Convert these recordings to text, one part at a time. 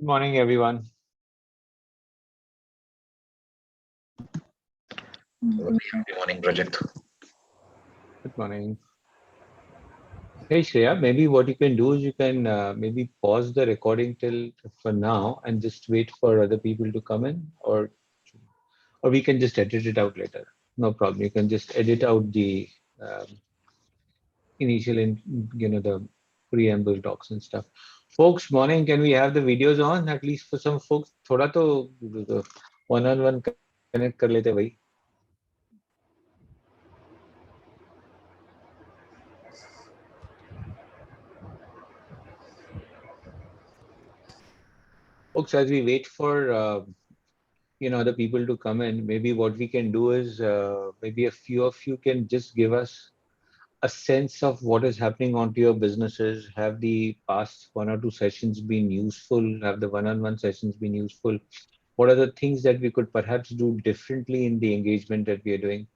Good morning, everyone. Very happy morning, Rajat. Good morning. Hey, Shreya, maybe what you can do is you can maybe pause the recording till for now and just wait for other people to come in, or we can just edit it out later. No problem. You can just edit out the um, initial, the preamble talks and stuff. Folks, morning. Can we have the videos on at least for some folks? थोड़ा तो one-on-one connect कर लेते भाई. Folks, as we wait for other people to come in, maybe what we can do is maybe a few of you can just give us a sense of what is happening onto your businesses. Have the past one or two sessions been useful? Have the one-on-one sessions been useful? What are the things that we could perhaps do differently in the engagement that we are doing?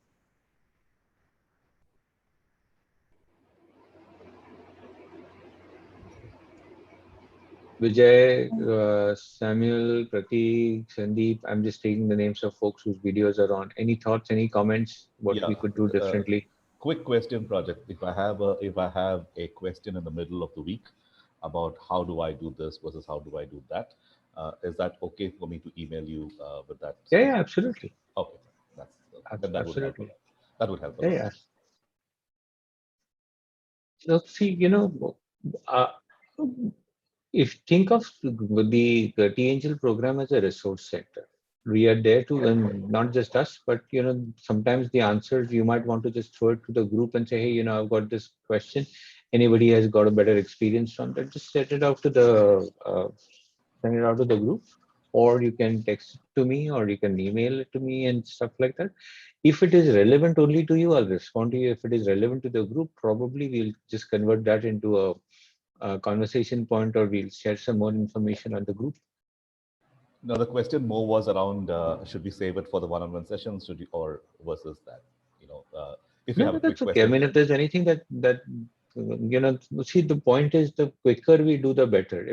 Vijay, Samuel, Prateek, Sandeep, I'm just taking the names of folks whose videos are on. Any thoughts, any comments, what Yeah. we could do differently? Quick question, Project. If I have a question in the middle of the week about how do I do this versus how do I do that, is that okay for me to email you with that? Yeah, absolutely. Okay, that would help a Absolutely. lot. That would help a Yeah, lot. yeah. So see, uh, if think of the T-Angel program as a resource center, we are there to, and not just us, but sometimes the answers you might want to just throw it to the group and say, hey, I've got this question. Anybody has got a better experience from that? Just send it out to the group, or you can text it to me, or you can email it to me and stuff like that. If it is relevant only to you, I'll respond to you. If it is relevant to the group, probably we'll just convert that into a conversation point, or we'll share some more information on the group. Now the question more was around should we save it for the one-on-one sessions, or versus that? If you No, have no, a quick that's okay. I question. mean, if there's anything see, the point is the quicker we do, the better.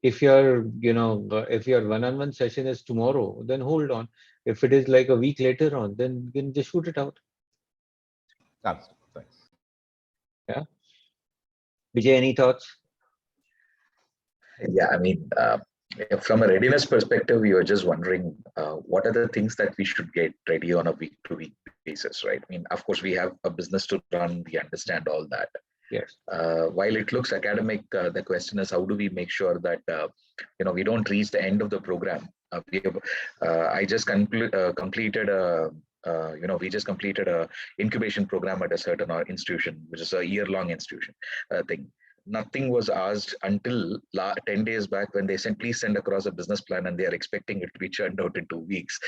If your one-on-one session is tomorrow, then hold on. If it is like a week later on, then you can just shoot it out. Absolutely. Thanks. Yeah. Vijay, any thoughts? Yeah, I mean, from a readiness perspective, we were just wondering what are the things that we should get ready on a week-to-week basis, right? I mean, of course, we have a business to run. We understand all that. Yes. While it looks academic, the question is how do we make sure that we don't reach the end of the program? I just completed a we just completed a incubation program at a certain institution, which is a year-long institution thing. Nothing was asked until 10 days back when they said, please send across a business plan, and they are expecting it to be churned out in 2 weeks.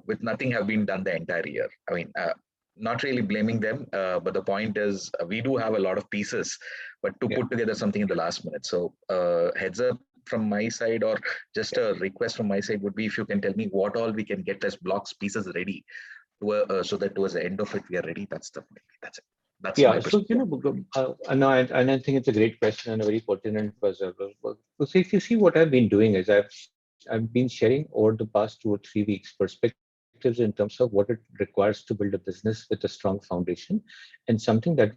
With nothing have been done the entire year. I mean, not really blaming them, but the point is we do have a lot of pieces, but to put together something in the last minute. So heads up from my side, or just a request from my side would be if you can tell me what all we can get as blocks pieces ready so that towards the end of it we are ready. That's it. That's my Yeah, so perspective. no, and I think it's a great question and a very pertinent puzzle. So if you see what I've been doing is I've been sharing over the past 2 or 3 weeks perspectives in terms of what it requires to build a business with a strong foundation, and something that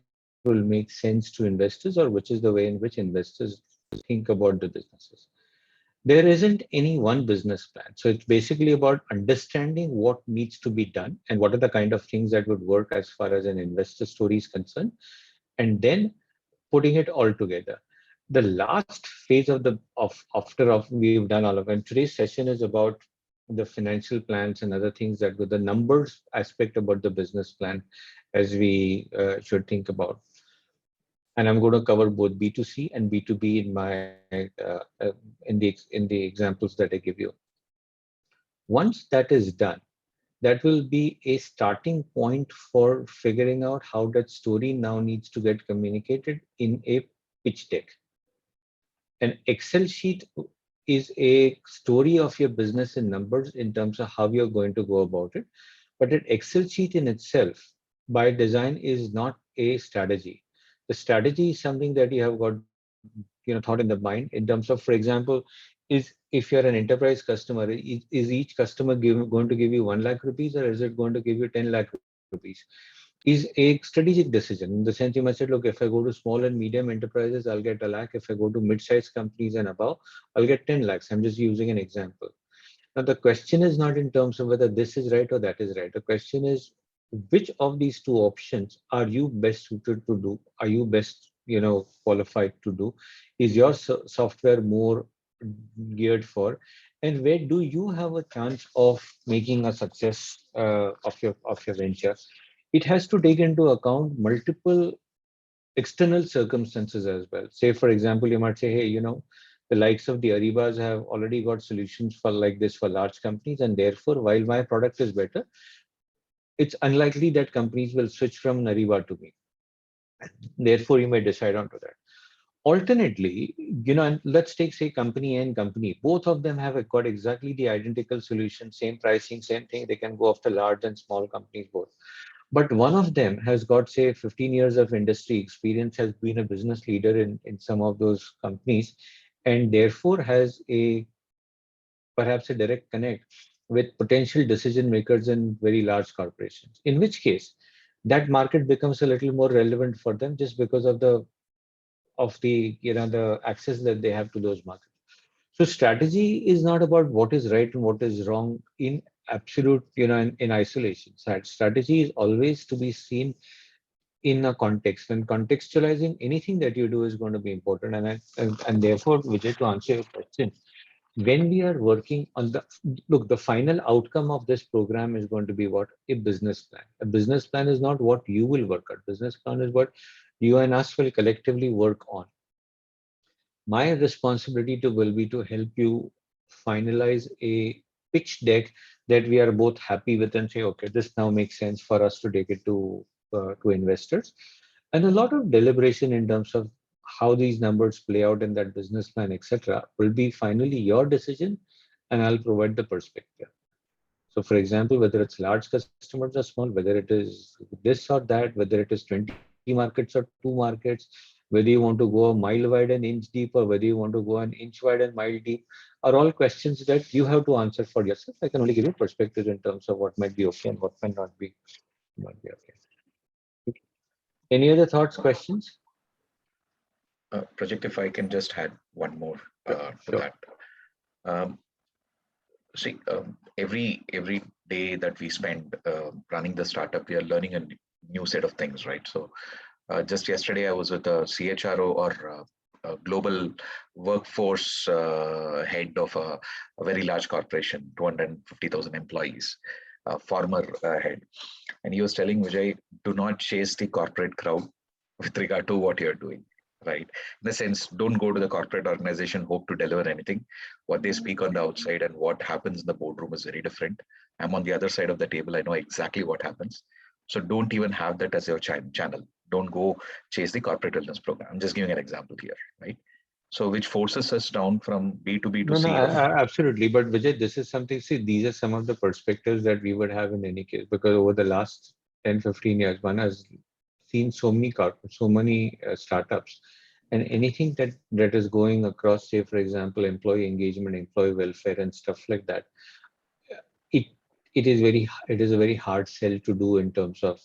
will make sense to investors, or which is the way in which investors think about the businesses. There isn't any one business plan. So it's basically about understanding what needs to be done and what are the kind of things that would work as far as an investor story is concerned, and then putting it all together. The last phase of we've done all of it. And today's session is about the financial plans and other things that with the numbers aspect about the business plan as we should think about. And I'm going to cover both B2C and B2B in my in the examples that I give you. Once that is done, that will be a starting point for figuring out how that story now needs to get communicated in a pitch deck. An Excel sheet is a story of your business in numbers in terms of how you're going to go about it. But an Excel sheet in itself, by design, is not a strategy. The strategy is something that you have got, thought in the mind in terms of, for example, is if you're an enterprise customer, is each customer going to give you 1 lakh rupees, or is it going to give you 10 lakh rupees? Is a strategic decision in the sense you must say, look, if I go to small and medium enterprises, I'll get 1 lakh. If I go to mid-sized companies and above, I'll get 10 lakhs. I'm just using an example. Now, the question is not in terms of whether this is right or that is right. The question is, which of these two options are you best suited to do? Are you best, qualified to do? Is your software more geared for? And where do you have a chance of making a success of your venture? It has to take into account multiple external circumstances as well. Say, for example, you might say, hey, the likes of the Aribas have already got solutions for like this for large companies, and therefore, while my product is better, it's unlikely that companies will switch from Ariba to me. Therefore, you may decide onto that. Alternately, and let's take, say, company A and company. Both of them have got exactly the identical solution, same pricing, same thing. They can go after large and small companies both. But one of them has got, say, 15 years of industry experience, has been a business leader in some of those companies, and therefore has perhaps a direct connect with potential decision makers in very large corporations. In which case, that market becomes a little more relevant for them just because of the access that they have to those markets. So strategy is not about what is right and what is wrong in absolute, in isolation. Strategy is always to be seen in a context, and contextualizing anything that you do is going to be important. And therefore, Vijay, to answer your question, when we are working on the final outcome of this program is going to be what? A business plan. A business plan is not what you will work at. Business plan is what you and us will collectively work on. My responsibility will be to help you finalize a pitch deck that we are both happy with and say, okay, this now makes sense for us to take it to investors. And a lot of deliberation in terms of how these numbers play out in that business plan, etc., will be finally your decision, and I'll provide the perspective. So, for example, whether it's large customers or small, whether it is this or that, whether it is 20 markets or 2 markets, whether you want to go a mile wide and inch deep, or whether you want to go an inch wide and mile deep, are all questions that you have to answer for yourself. I can only give you perspectives in terms of what might be okay and what might not be okay. Any other thoughts, questions? Project, if I can just add one more to Sure. that. See, every day that we spend running the startup, we are learning a new set of things, right? So just yesterday, I was with a CHRO or a global workforce head of a very large corporation, 250,000 employees, former head. And he was telling Vijay, do not chase the corporate crowd with regard to what you're doing, right? In the sense, don't go to the corporate organization, hope to deliver anything. What they speak on the outside and what happens in the boardroom is very different. I'm on the other side of the table. I know exactly what happens. So don't even have that as your channel. Don't go chase the corporate wellness program. I'm just giving an example here, right? So which forces us down from B2B to No, C. absolutely. But Vijay, this is something, see, these are some of the perspectives that we would have in any case, because over the last 10, 15 years, one has seen so many startups, and anything that is going across, say, for example, employee engagement, employee welfare and stuff like that, it it is a very hard sell to do in terms of,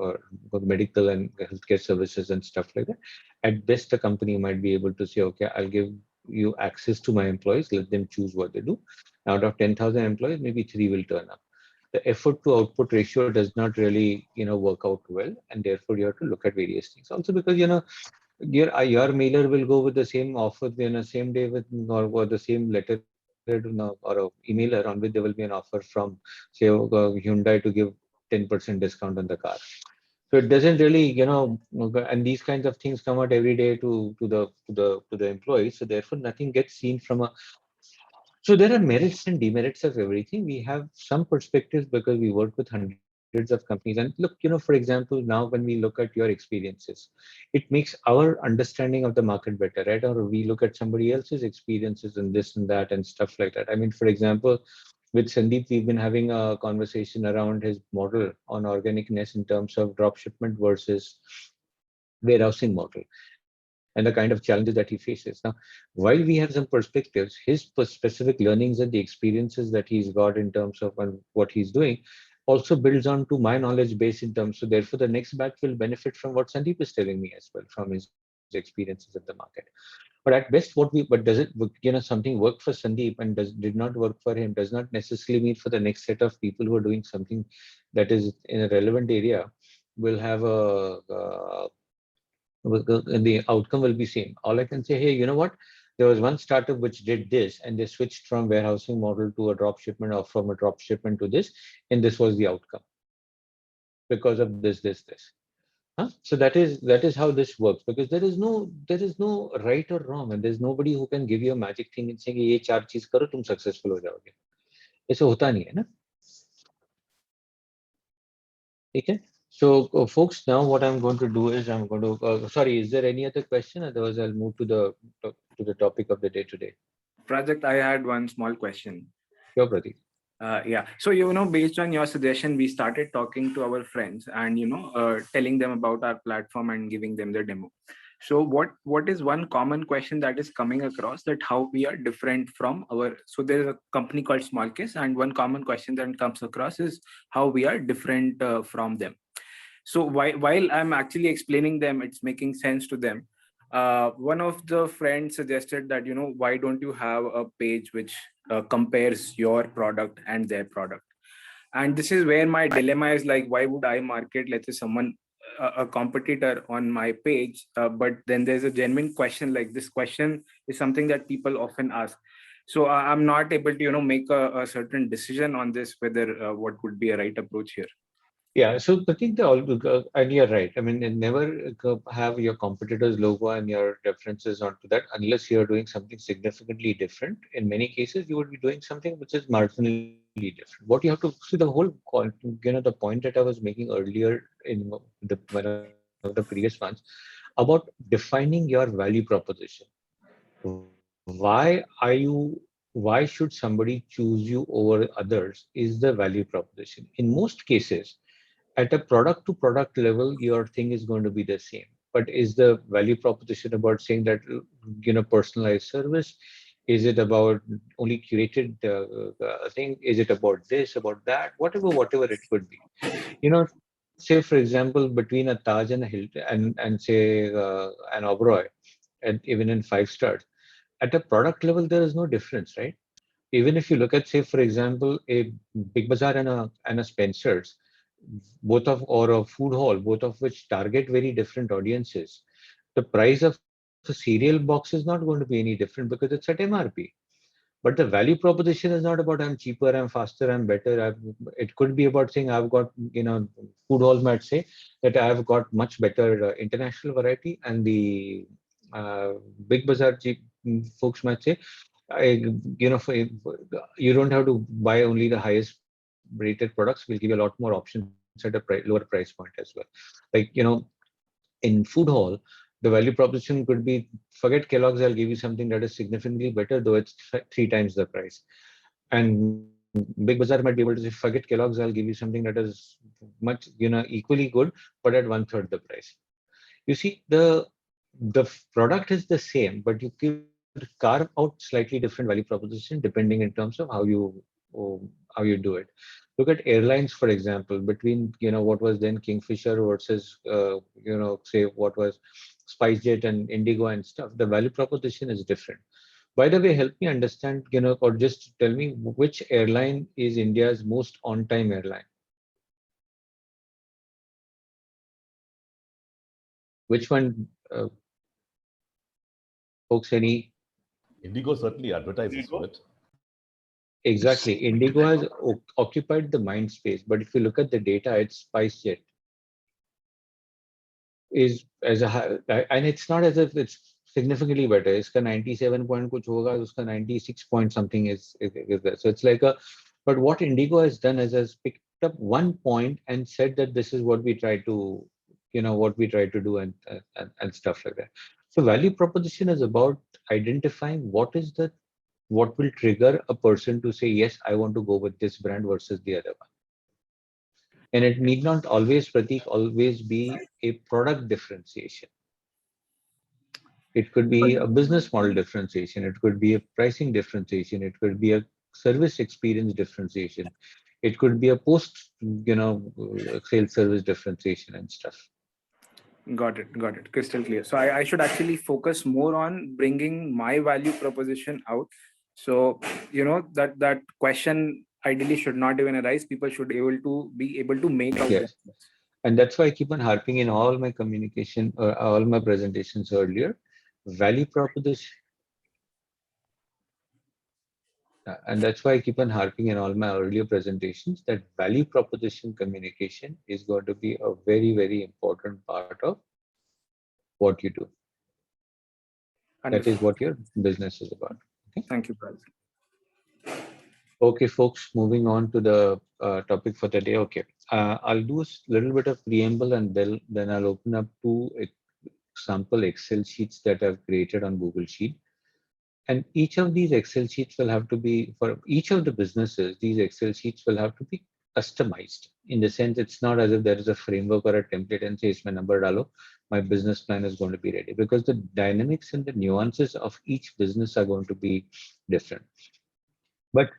uh, medical and healthcare services and stuff like that. At best, the company might be able to say, okay, I'll give you access to my employees, let them choose what they do. Out of 10,000 employees, maybe 3 will turn up. The effort to output ratio does not really, work out well, and therefore you have to look at various things. Also because, your mailer will go with the same offer, same day with, or the same letter, or a emailer on which there will be an offer from, say, Hyundai to give 10% discount on the car. So it doesn't really, and these kinds of things come out every day to the employees. So therefore, nothing gets seen from a. So there are merits and demerits of everything. We have some perspectives because we work with hundreds of companies. And look, for example, now when we look at your experiences, it makes our understanding of the market better, right? Or we look at somebody else's experiences and this and that and stuff like that. I mean, for example, with Sandeep, we've been having a conversation around his model on organicness in terms of drop shipment versus warehousing model. and the kind of challenges that he faces. Now, while we have some perspectives, his specific learnings and the experiences that he's got in terms of what he's doing also builds on to my knowledge base in terms. So therefore, the next batch will benefit from what Sandeep is telling me as well from his experiences in the market. But at best, but does it, something worked for Sandeep and did not work for him does not necessarily mean for the next set of people who are doing something that is in a relevant area will have the outcome will be same. All I can say, hey, you know what? There was one startup which did this, and they switched from warehousing model to a drop shipment, or from a drop shipment to this, and this was the outcome because of this. Huh? So that is how this works, because there is no right or wrong, and there's nobody who can give you a magic thing and saying ये चार चीज करो तुम successful हो जाओगे. ऐसे होता नहीं है ना. Okay. So, folks, now what I'm going to do is I'm going to. Sorry, is there any other question? Otherwise, I'll move to the topic of the day today. Project, I had one small question. Sure, Pradeep. Yeah. So, based on your suggestion, we started talking to our friends and, telling them about our platform and giving them the demo. So what is one common question that is coming across, that how we are different from our, so there is a company called Smallcase, and one common question that comes across is how we are different from them. So while I'm actually explaining them, it's making sense to them. One of the friends suggested that, why don't you have a page which compares your product and their product? And this is where my dilemma is, like, why would I market, let's say, someone, a competitor on my page? But then there's a genuine question, like this question is something that people often ask. So I'm not able to, make a certain decision on this, whether what would be a right approach here. Yeah, so I think and you're right. I mean, never have your competitor's logo and your references onto that unless you're doing something significantly different. In many cases, you would be doing something which is marginally different. What you have to see, the whole, the point that I was making earlier in one of the previous ones about defining your value proposition. Why are you? Why should somebody choose you over others? Is the value proposition. In most cases, at a product to product level, your thing is going to be the same. But is the value proposition about saying that, personalized service? Is it about only curated thing? Is it about this, about that? Whatever it could be. Say for example, between a Taj and a Hilton, and say an Oberoi, and even in 5 stars, at a product level, there is no difference, right? Even if you look at, say, for example, a Big Bazaar and a Spencer's, or a food hall, both of which target very different audiences, the price of a cereal box is not going to be any different because it's at MRP. But the value proposition is not about I'm cheaper, I'm faster, I'm better. It could be about saying I've got, food halls might say that I've got much better international variety, and the Big Bazaar folks might say, you don't have to buy only the highest rated products. We'll give you a lot more options at a lower price point as well. Like, in food hall, the value proposition could be, forget Kellogg's, I'll give you something that is significantly better, though it's 3 times the price. And Big Bazaar might be able to say, forget Kellogg's, I'll give you something that is much, equally good, but at 1/3 the price. You see, the product is the same, but you could carve out slightly different value proposition depending in terms of how you do it. Look at airlines, for example, between, what was then Kingfisher versus, say what was SpiceJet and Indigo and stuff. The value proposition is different. By the way, help me understand, or just tell me which airline is India's most on-time airline? Which one, folks, any? Indigo certainly advertises to it. Exactly. Indigo has occupied the mind space, but if you look at the data, it's SpiceJet is as and it's not as if it's significantly better. It's 97 point kuch hoga, uska 96 point something is there. So it's like but what Indigo has done is has picked up one point and said that this is what we try to, do and stuff like that. So value proposition is about identifying what will trigger a person to say, yes, I want to go with this brand versus the other one. And it need not always, Pratik, always be a product differentiation. It could be a business model differentiation. It could be a pricing differentiation. It could be a service experience differentiation. It could be a post, sales service differentiation and stuff. Got it. Crystal clear. So I should actually focus more on bringing my value proposition out. So, that question ideally should not even arise. People should be able to make out. Yes. And that's why I keep on harping in all my communication or all my presentations earlier. Value proposition. And that's why I keep on harping in all my earlier presentations that value proposition communication is going to be a very, very important part of what you do. That is what your business is about. Okay? Thank you, Praz. Okay, folks, moving on to the topic for today. Okay, I'll do a little bit of preamble and then I'll open up two example Excel sheets that I've created on Google Sheet. And each of these Excel sheets will have to be, for each of the businesses, these Excel sheets will have to be customized. In the sense, it's not as if there is a framework or a template and says, my number dalo, my business plan is going to be ready. Because the dynamics and the nuances of each business are going to be different. But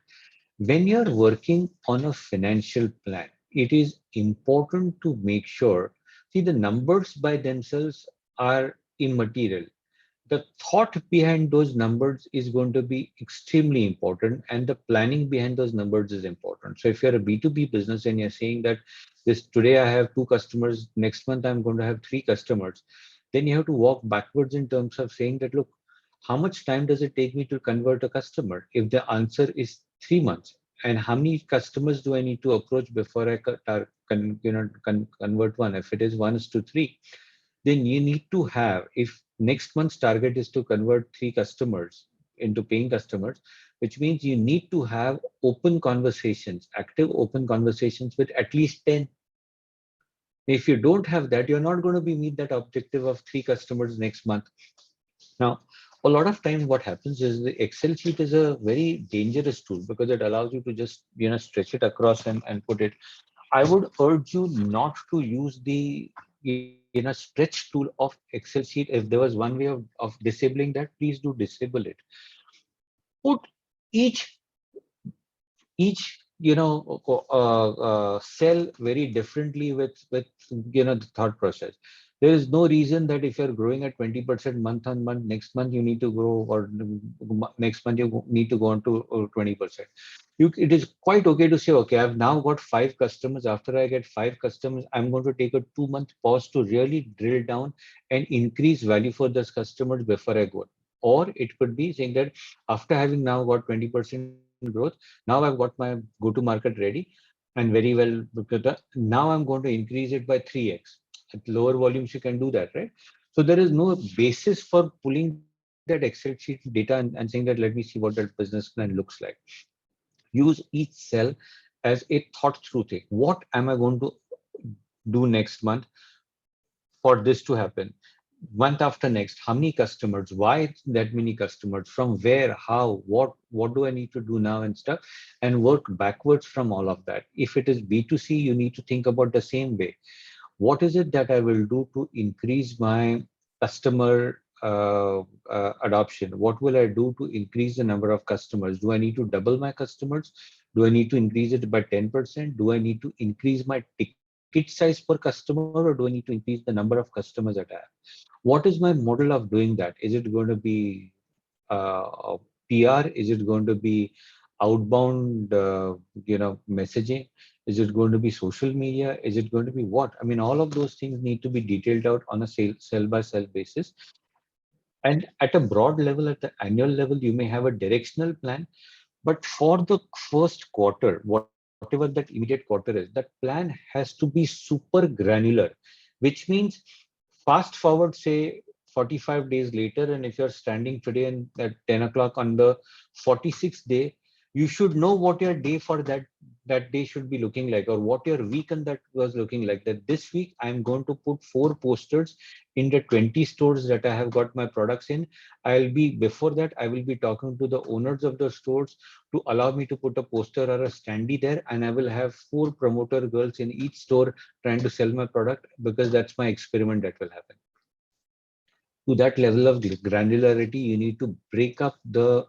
when you're working on a financial plan, it is important to make sure, see, the numbers by themselves are immaterial. The thought behind those numbers is going to be extremely important, and the planning behind those numbers is important. So if you're a B2B business and you're saying that today I have 2 customers, next month I'm going to have 3 customers, then you have to walk backwards in terms of saying that, look, how much time does it take me to convert a customer? If the answer is 3 months, and how many customers do I need to approach before I convert one? If it is 1:3, then you need to have, if next month's target is to convert 3 customers into paying customers, which means you need to have open conversations, active open conversations with at least 10. If you don't have that, you're not going to meet that objective of 3 customers next month. Now, a lot of times what happens is the Excel sheet is a very dangerous tool because it allows you to just, stretch it across and put it. I would urge you not to use the stretch tool of Excel sheet. If there was one way of disabling that, please do disable it. Put each cell very differently with the thought process. There is no reason that if you're growing at 20% month on month, next month you need to grow, or next month you need to go on to 20%. It is quite okay to say, okay, I've now got 5 customers. After I get 5 customers, I'm going to take a 2-month pause to really drill down and increase value for those customers before I go. Or it could be saying that after having now got 20% growth, now I've got my go-to-market ready and very well, because now I'm going to increase it by 3x. At lower volumes, you can do that, right? So there is no basis for pulling that Excel sheet data and saying that, let me see what that business plan looks like. Use each cell as a thought through thing. What am I going to do next month for this to happen? Month after next, how many customers, why that many customers, from where, how, what do I need to do now and stuff, and work backwards from all of that. If it is B2C, you need to think about the same way. What is it that I will do to increase my customer adoption? What will I do to increase the number of customers? Do I need to double my customers? Do I need to increase it by 10%? Do I need to increase my ticket size per customer, or do I need to increase the number of customers that I have? What is my model of doing that? Is it going to be PR? Is it going to be outbound, messaging? Is it going to be social media? Is it going to be what? I mean, all of those things need to be detailed out on a cell by cell basis. And at a broad level, at the annual level, you may have a directional plan. But for the first quarter, whatever that immediate quarter is, that plan has to be super granular, which means fast forward, say, 45 days later, and if you're standing today and at 10 o'clock on the 46th day, you should know what your day for that day should be looking like, or what your week and that was looking like. That this week I'm going to put 4 posters in the 20 stores that I have got my products in. Before that, I will be talking to the owners of the stores to allow me to put a poster or a standee there, and I will have 4 promoter girls in each store trying to sell my product, because that's my experiment that will happen. to that level of granularity, you need to break up the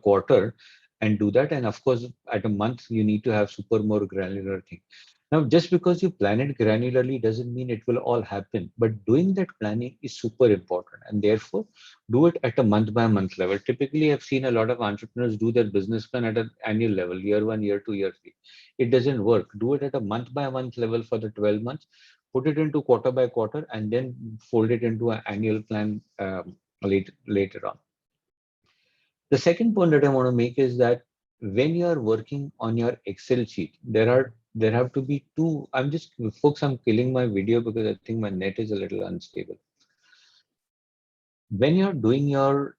quarter and do that. And of course, at a month, you need to have super more granular thing. Now, just because you plan it granularly doesn't mean it will all happen, but doing that planning is super important, and therefore do it at a month by month level. Typically, I've seen a lot of entrepreneurs do their business plan at an annual level, year 1, year 2, year 3. It doesn't work. Do it at a month by month level for the 12 months, put it into quarter by quarter, and then fold it into an annual plan later on. The second point that I want to make is that when you are working on your Excel sheet, there have to be two. I'm killing my video because I think my net is a little unstable. When you're doing your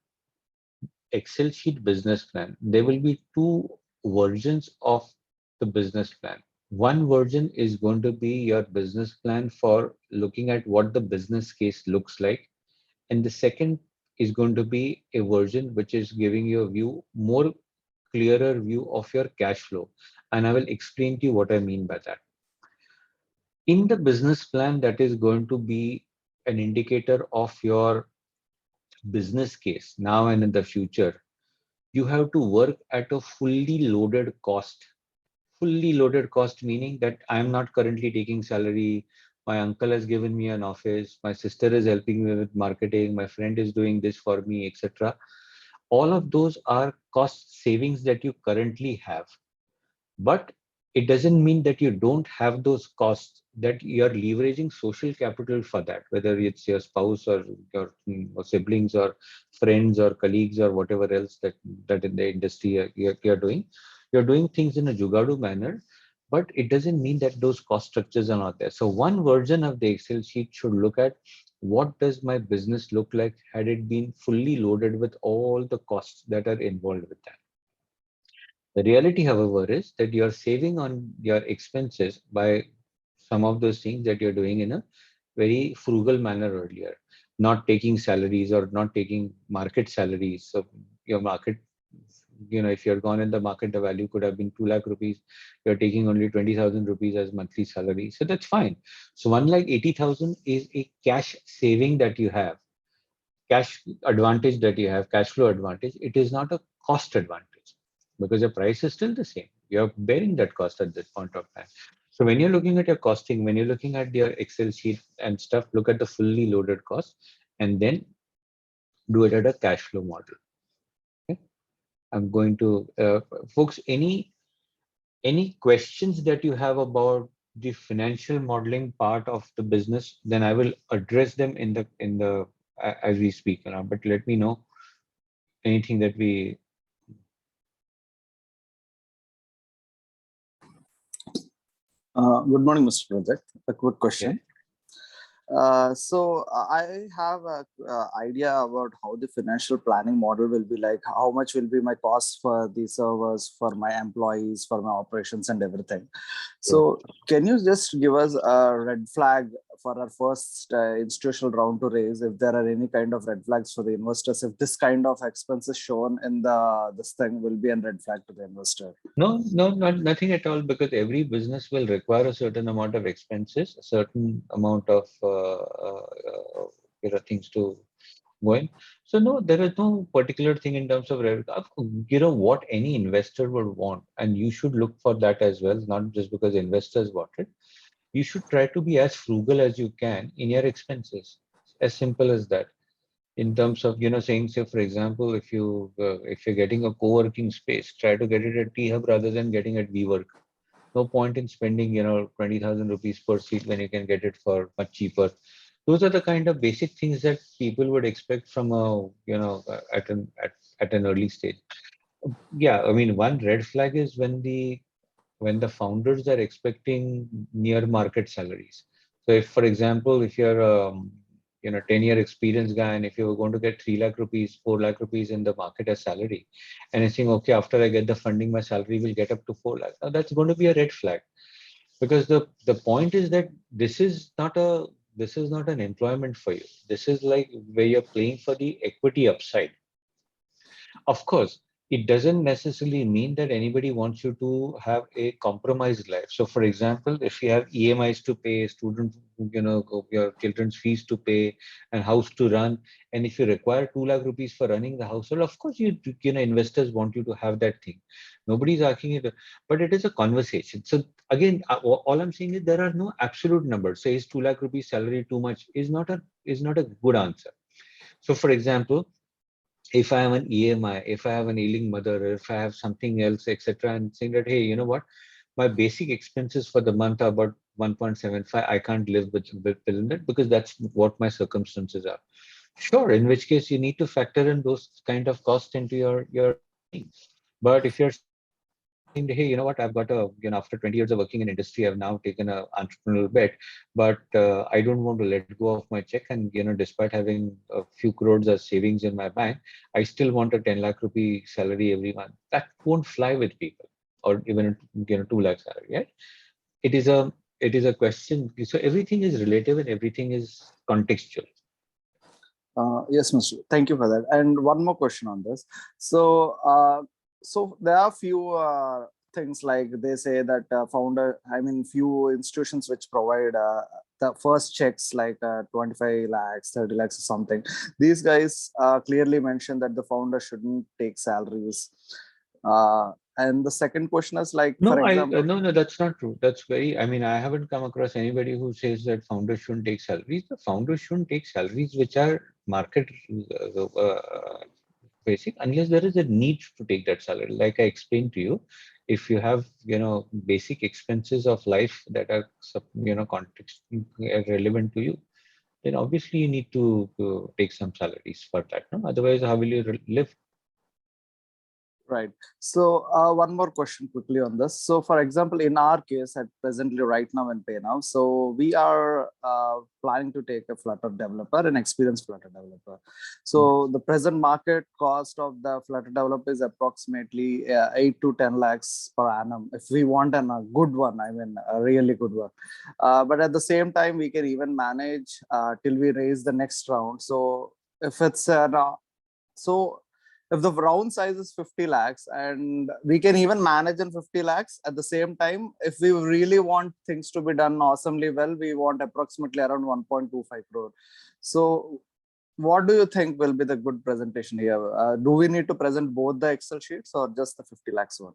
Excel sheet business plan, there will be two versions of the business plan. One version is going to be your business plan for looking at what the business case looks like. And the second is going to be a version which is giving you a view, more clearer view of your cash flow. And I will explain to you what I mean by that. In the business plan, that is going to be an indicator of your business case now and in the future. You have to work at a fully loaded cost. Fully loaded cost meaning that I'm not currently taking salary. My uncle has given me an office. My sister is helping me with marketing. My friend is doing this for me, etc. All of those are cost savings that you currently have. But it doesn't mean that you don't have those costs, that you're leveraging social capital for that, whether it's your spouse or your or siblings or friends or colleagues or whatever else that in the industry you're doing. You're doing things in a jugadu manner, but it doesn't mean that those cost structures are not there. So one version of the Excel sheet should look at what does my business look like had it been fully loaded with all the costs that are involved with that. The reality, however, is that you're saving on your expenses by some of those things that you're doing in a very frugal manner earlier, not taking salaries or not taking market salaries. So your market, if you're gone in the market, the value could have been 2 lakh rupees. You're taking only 20,000 rupees as monthly salary. So that's fine. So 1,80,000 is a cash saving that you have, cash advantage that you have, cash flow advantage. It is not a cost advantage because the price is still the same. You're bearing that cost at this point of time. So when you're looking at your costing, when you're looking at your Excel sheet and stuff, look at the fully loaded cost and then do it at a cash flow model. Okay? I'm going to, folks, any questions that you have about the financial modeling part of the business, then I will address them in the as we speak now. But let me know anything that we. Good morning, Mr. Project. A quick question. So I have a idea about how the financial planning model will be like, how much will be my cost for the servers, for my employees, for my operations and everything. So can you just give us a red flag for our first institutional round to raise, if there are any kind of red flags for the investors, if this kind of expenses shown in this thing will be a red flag to the investor? No, nothing at all, because every business will require a certain amount of expenses, a certain amount of things to go in. So no, there is no particular thing in terms of revenue. What any investor would want, and you should look for that as well, not just because investors want it. You should try to be as frugal as you can in your expenses. As simple as that. In terms of saying, say for example, if you're getting a co-working space, try to get it at T-Hub rather than getting at WeWork. No point in spending 20,000 rupees per seat when you can get it for much cheaper. Those are the kind of basic things that people would expect from at an early stage. Yeah, I mean, one red flag is when the founders are expecting near market salaries. So if, for example, if you're 10-year experience guy, and if you're going to get 3 lakh rupees, 4 lakh rupees in the market as salary, and you're saying, okay, after I get the funding, my salary will get up to 4 lakh. Now that's going to be a red flag, because the point is that this is not an employment for you. This is like where you're playing for the equity upside. Of course, it doesn't necessarily mean that anybody wants you to have a compromised life. So, for example, if you have EMIs to pay, student, your children's fees to pay, and house to run, and if you require 2 lakh rupees for running the household, of course, investors want you to have that thing. Nobody's asking you, but it is a conversation. So again, all I'm saying is there are no absolute numbers. Say, is 2 lakh rupees salary too much? Is not a good answer. So, for example, if I have an EMI, if I have an ailing mother, if I have something else, etc., and saying that, hey, you know what, my basic expenses for the month are about 1.75. I can't live within that because that's what my circumstances are. Sure, in which case you need to factor in those kind of costs into your things. But if you're saying, hey, you know what, I've got after 20 years of working in industry, I've now taken an entrepreneurial bet, but I don't want to let go of my check. And, despite having a few crores as savings in my bank, I still want a 10 lakh rupee salary every month. That won't fly with people, or even, 2 lakh salary, right? It is a question. So everything is relative and everything is contextual. Yes, Mr. Thank you for that. And one more question on this. So there are few things like they say that few institutions which provide the first checks like 25 lakhs, 30 lakhs or something. These guys clearly mention that the founder shouldn't take salaries. And the second question is like, No, for example, no, that's not true. I haven't come across anybody who says that founders shouldn't take salaries. The founders shouldn't take salaries which are market basic, unless there is a need to take that salary. Like I explained to you, if you have, basic expenses of life that are, context relevant to you, then obviously you need to take some salaries for that. No? Otherwise, how will you live? right. So one more question quickly on this. So for example, in our case at presently right now in PayNow, so we are planning to take a Flutter developer, an experienced Flutter developer. So the present market cost of the Flutter developer is approximately 8 to 10 lakhs per annum. If we want a good one, I mean, a really good one. But at the same time, we can even manage till we raise the next round. So if it's if the round size is 50 lakhs and we can even manage in 50 lakhs at the same time, if we really want things to be done awesomely well, we want approximately around 1.25 crore. So what do you think will be the good presentation here? Do we need to present both the Excel sheets or just the 50 lakhs one?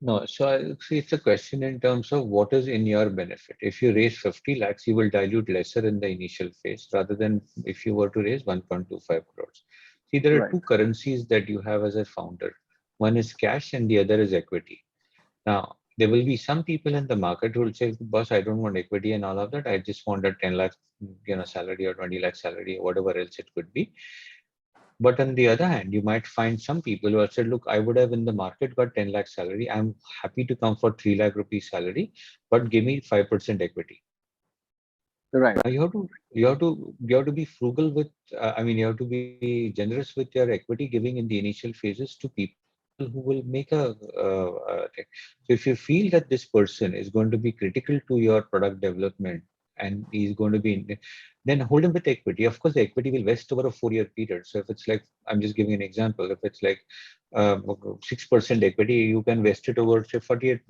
No, so I see it's a question in terms of what is in your benefit. If you raise 50 lakhs, you will dilute lesser in the initial phase rather than if you were to raise 1.25 crores. See, there are Right. two currencies that you have as a founder. One is cash and the other is equity. Now, there will be some people in the market who will say, boss, I don't want equity and all of that. I just want a 10 lakh salary or 20 lakh salary or whatever else it could be. But on the other hand, you might find some people who have said, look, I would have in the market got 10 lakh salary. I'm happy to come for 3 lakh rupees salary, but give me 5% equity. Right. Now you have to be frugal with, you have to be generous with your equity giving in the initial phases to people who will make thing. So if you feel that this person is going to be critical to your product development and he's going to be, then hold him with equity. Of course, the equity will vest over a 4-year period. So if it's like, I'm just giving an example, if it's like 6% equity, you can vest it over say 48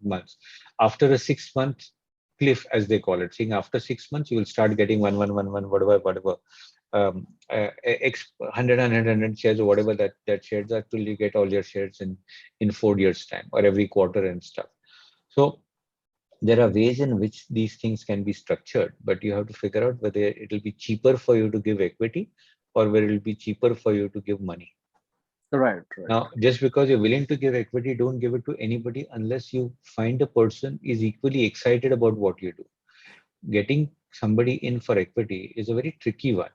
months. After a 6-month cliff, as they call it, saying after 6 months you will start getting one, whatever. 100 shares or whatever that shares are till you get all your shares in 4 years time or every quarter and stuff. So there are ways in which these things can be structured, but you have to figure out whether it will be cheaper for you to give equity or whether it will be cheaper for you to give money. Right. Now, just because you're willing to give equity, don't give it to anybody unless you find a person is equally excited about what you do. Getting somebody in for equity is a very tricky one.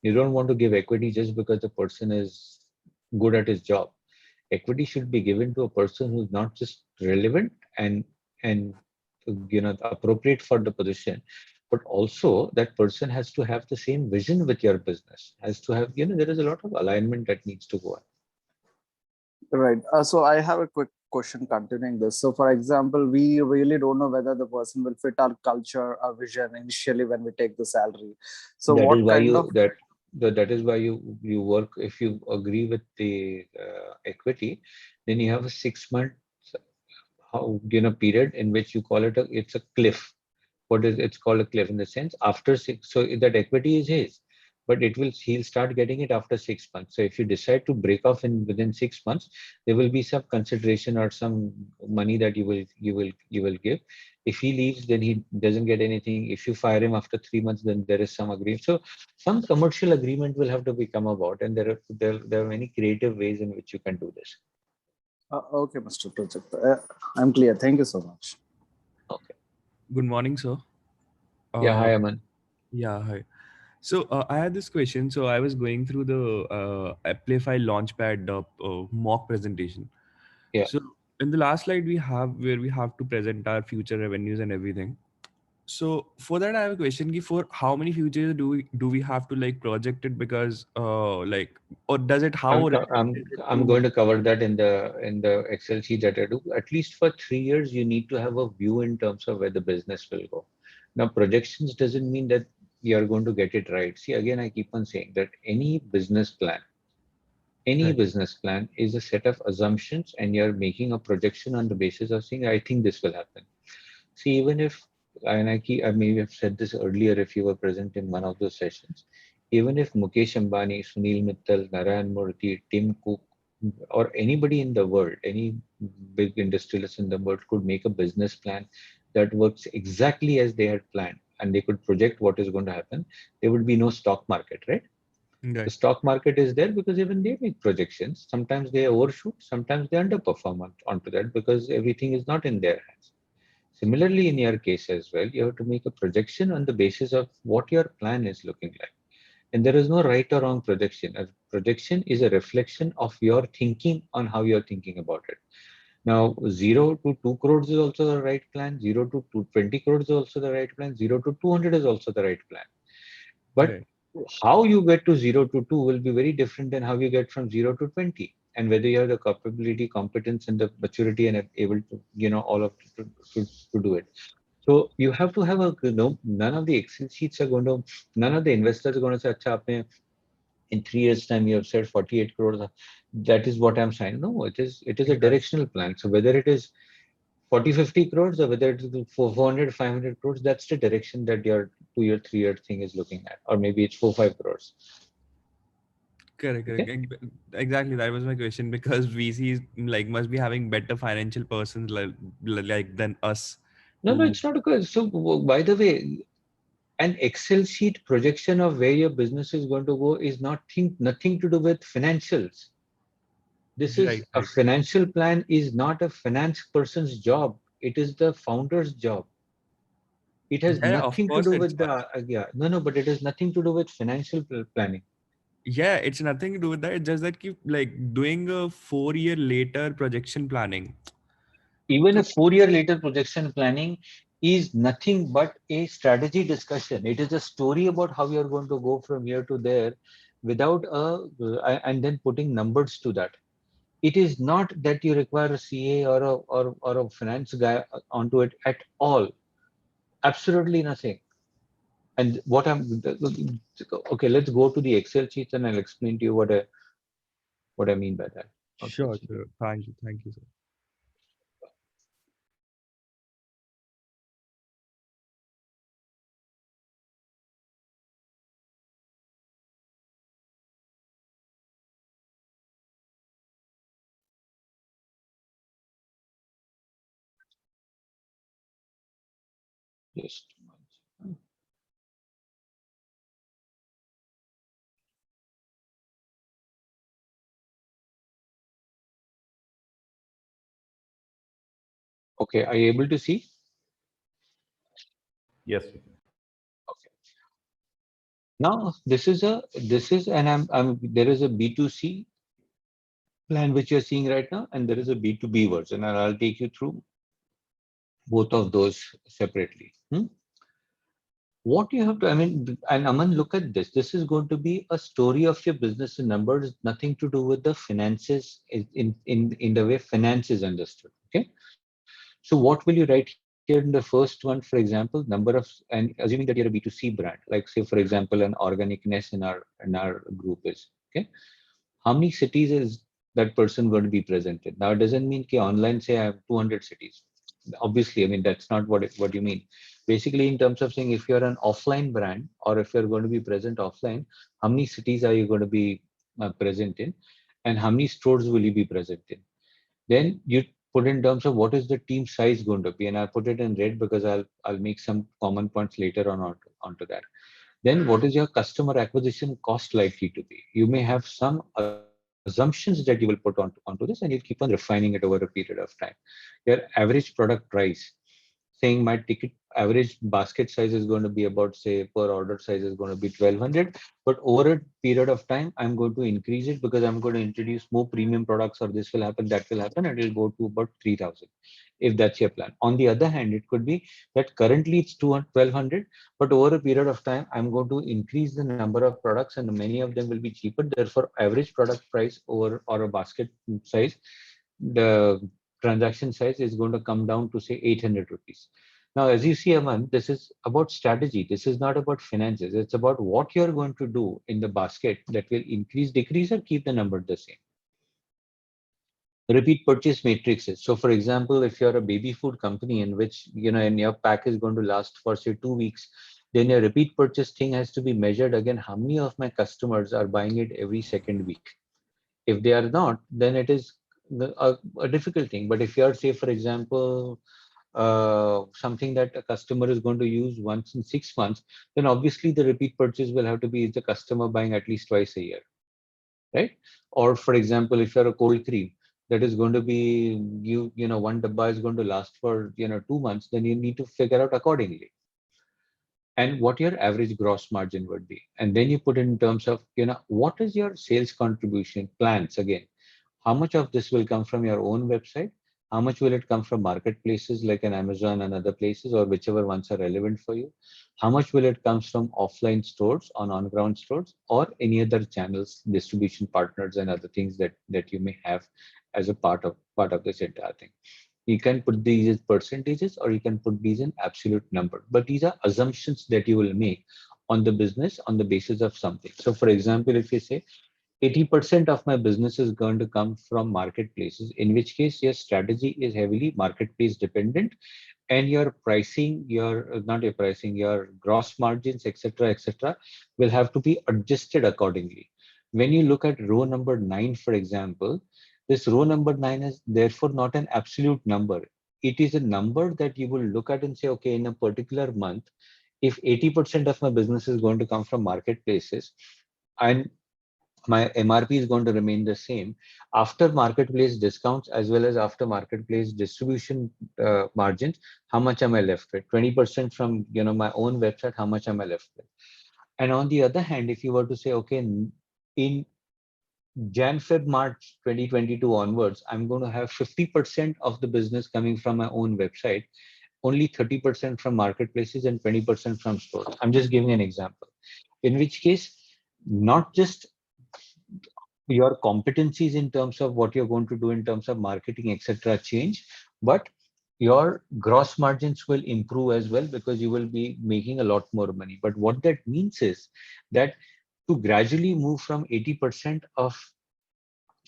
You don't want to give equity just because the person is good at his job. Equity should be given to a person who's not just relevant and appropriate for the position, but also that person has to have the same vision with your business. Has to have, there is a lot of alignment that needs to go on. Right. So I have a quick question continuing this. So for example, we really don't know whether the person will fit our culture, our vision initially when we take the salary. So That what is why kind of that is why you work. If you agree with the equity, then you have a 6 month period in which you call it's a cliff. What is it's called a cliff in the sense after six. So that equity is his, but he'll start getting it after 6 months. So if you decide to break off within 6 months, there will be some consideration or some money that you will give. If he leaves, then he doesn't get anything. If you fire him after 3 months, then there is some agreement. So some commercial agreement will have to become about, and there are many creative ways in which you can do this. Okay, Mr. Project. I'm clear. Thank you so much. Okay. Good morning, sir. Yeah. Hi, Aman. Yeah, hi. So I had this question. So I was going through the Amplify Launchpad mock presentation. Yeah. So in the last slide we have to present our future revenues and everything. So for that, I have a question. For how many futures do we have to like project it? Because like, or does it how? I'm going to cover that in the Excel sheet that I do. At least for 3 years, you need to have a view in terms of where the business will go. Now, projections doesn't mean that you are going to get it right. See, again, I keep on saying that any business plan is a set of assumptions, and you're making a projection on the basis of saying, I think this will happen. See, even if, and I maybe have said this earlier if you were present in one of those sessions, even if Mukesh Ambani, Sunil Mittal, Narayan Murthy, Tim Cook, or anybody in the world, any big industrialist in the world could make a business plan that works exactly as they had planned, and they could project what is going to happen, there would be no stock market, right? The Right. stock market is there because even they make projections. Sometimes they overshoot, sometimes they underperform onto that because everything is not in their hands. Similarly, in your case as well, you have to make a projection on the basis of what your plan is looking like. And there is no right or wrong projection. A projection is a reflection of your thinking on how you're thinking about it. Now, 0 to 2 crores is also the right plan. 0 to 20 crores is also the right plan. 0 to 200 is also the right plan. But Right. how you get to 0 to 2 will be very different than how you get from 0 to 20. And whether you have the capability, competence, and the maturity and able to, all of to do it. So you have to have none of the Excel sheets are going to, none of the investors are going to say, Acha, aapne in 3 years time you have said 48 crores. That is what I'm saying. No, it is a directional plan. So whether it is 40, 50 crores or whether it is 400, 500 crores, that's the direction that your 2 year, 3 year thing is looking at. Or maybe it's 4, 5 crores. Correct. Okay. Exactly. That was my question because VCs like must be having better financial persons like than us. No, To it's not good. So by the way, an Excel sheet projection of where your business is going to go is nothing to do with financials. This is a right. financial plan is not a finance person's job. It is the founder's job. It has Yeah, of nothing to course do it's with the yeah. No, but it has nothing to do with financial planning. yeah, it's nothing to do with that. It's just that keep like doing a 4 year later projection planning. Even a So 4 year later projection planning is nothing but a strategy discussion. It is a story about how you're going to go from here to there without and then putting numbers to that. It is not that you require a CA or a finance guy onto it at all. Absolutely nothing. And what I'm okay, let's go to the Excel sheets and I'll explain to you what I mean by that. Okay. sure, sure. Thank you, sir. Just okay. Are you able to see? Yes. Okay. Now this is and I'm there is a B2C plan which you're seeing right now, and there is a B2B version, and I'll take you through both of those separately. What you have to, I mean, and Aman, look at this. This is going to be a story of your business in numbers, nothing to do with the finances in the way finance is understood. Okay. So what will you write you're in the first one, for example, number of, and assuming that you're a B2C brand, like say, for example, an Organicness in our group is, okay, how many cities is that person going to be present in? Now, it doesn't mean that online, say, I have 200 cities. Obviously, I mean, that's not what you mean. Basically, in terms of saying if you're an offline brand or if you're going to be present offline, how many cities are you going to be present in? And how many stores will you be present in? Then you put in terms of what is the team size going to be, and I'll put it in red because I'll make some common points later on onto that. Then what is your customer acquisition cost likely to be? You may have some assumptions that you will put onto this, and you'll keep on refining it over a period of time. Your average product price, saying my ticket average basket size is going to be about, say, per order size is going to be 1200, but over a period of time I'm going to increase it because I'm going to introduce more premium products, or this will happen, that will happen, and it'll go to about 3000, if that's your plan. On the other hand, it could be that currently it's 1200, but over a period of time I'm going to increase the number of products and many of them will be cheaper, therefore average product price over or a basket size, the transaction size is going to come down to, say, 800 rupees. Now, as you see, Aman, this is about strategy. This is not about finances. It's about what you're going to do in the basket that will increase, decrease, or keep the number the same. Repeat purchase matrices. So, for example, if you're a baby food company in which, and your pack is going to last for, say, 2 weeks, then your repeat purchase thing has to be measured again. How many of my customers are buying it every second week? If they are not, then it is a difficult thing. But if you are, say, for example, something that a customer is going to use once in 6 months, then obviously the repeat purchase will have to be the customer buying at least twice a year, right? Or for example, if you're a cold cream that is going to be, one dabba is going to last for 2 months, then you need to figure out accordingly and what your average gross margin would be. And then you put in terms of, what is your sales contribution plans again? How much of this will come from your own website? How much will it come from marketplaces like an Amazon and other places, or whichever ones are relevant for you? How much will it come from offline stores, on-ground stores, or any other channels, distribution partners, and other things that you may have as a part of this entire thing? You can put these as percentages or you can put these in absolute number, but these are assumptions that you will make on the business on the basis of something. So for example, if you say 80% of my business is going to come from marketplaces, in which case your strategy is heavily marketplace dependent, and your pricing, your gross margins, etc., will have to be adjusted accordingly. When you look at row number 9, for example, this row number 9 is therefore not an absolute number. It is a number that you will look at and say, okay, in a particular month, if 80% of my business is going to come from marketplaces and my MRP is going to remain the same, after marketplace discounts as well as after marketplace distribution margins, how much am I left with? 20% from my own website, how much am I left with? And on the other hand, if you were to say, okay, in Jan, Feb, March 2022 onwards, I'm going to have 50% of the business coming from my own website, only 30% from marketplaces and 20% from stores. I'm just giving an example. In which case, not just your competencies in terms of what you're going to do in terms of marketing, etc., change, but your gross margins will improve as well because you will be making a lot more money. But what that means is that to gradually move from 80% of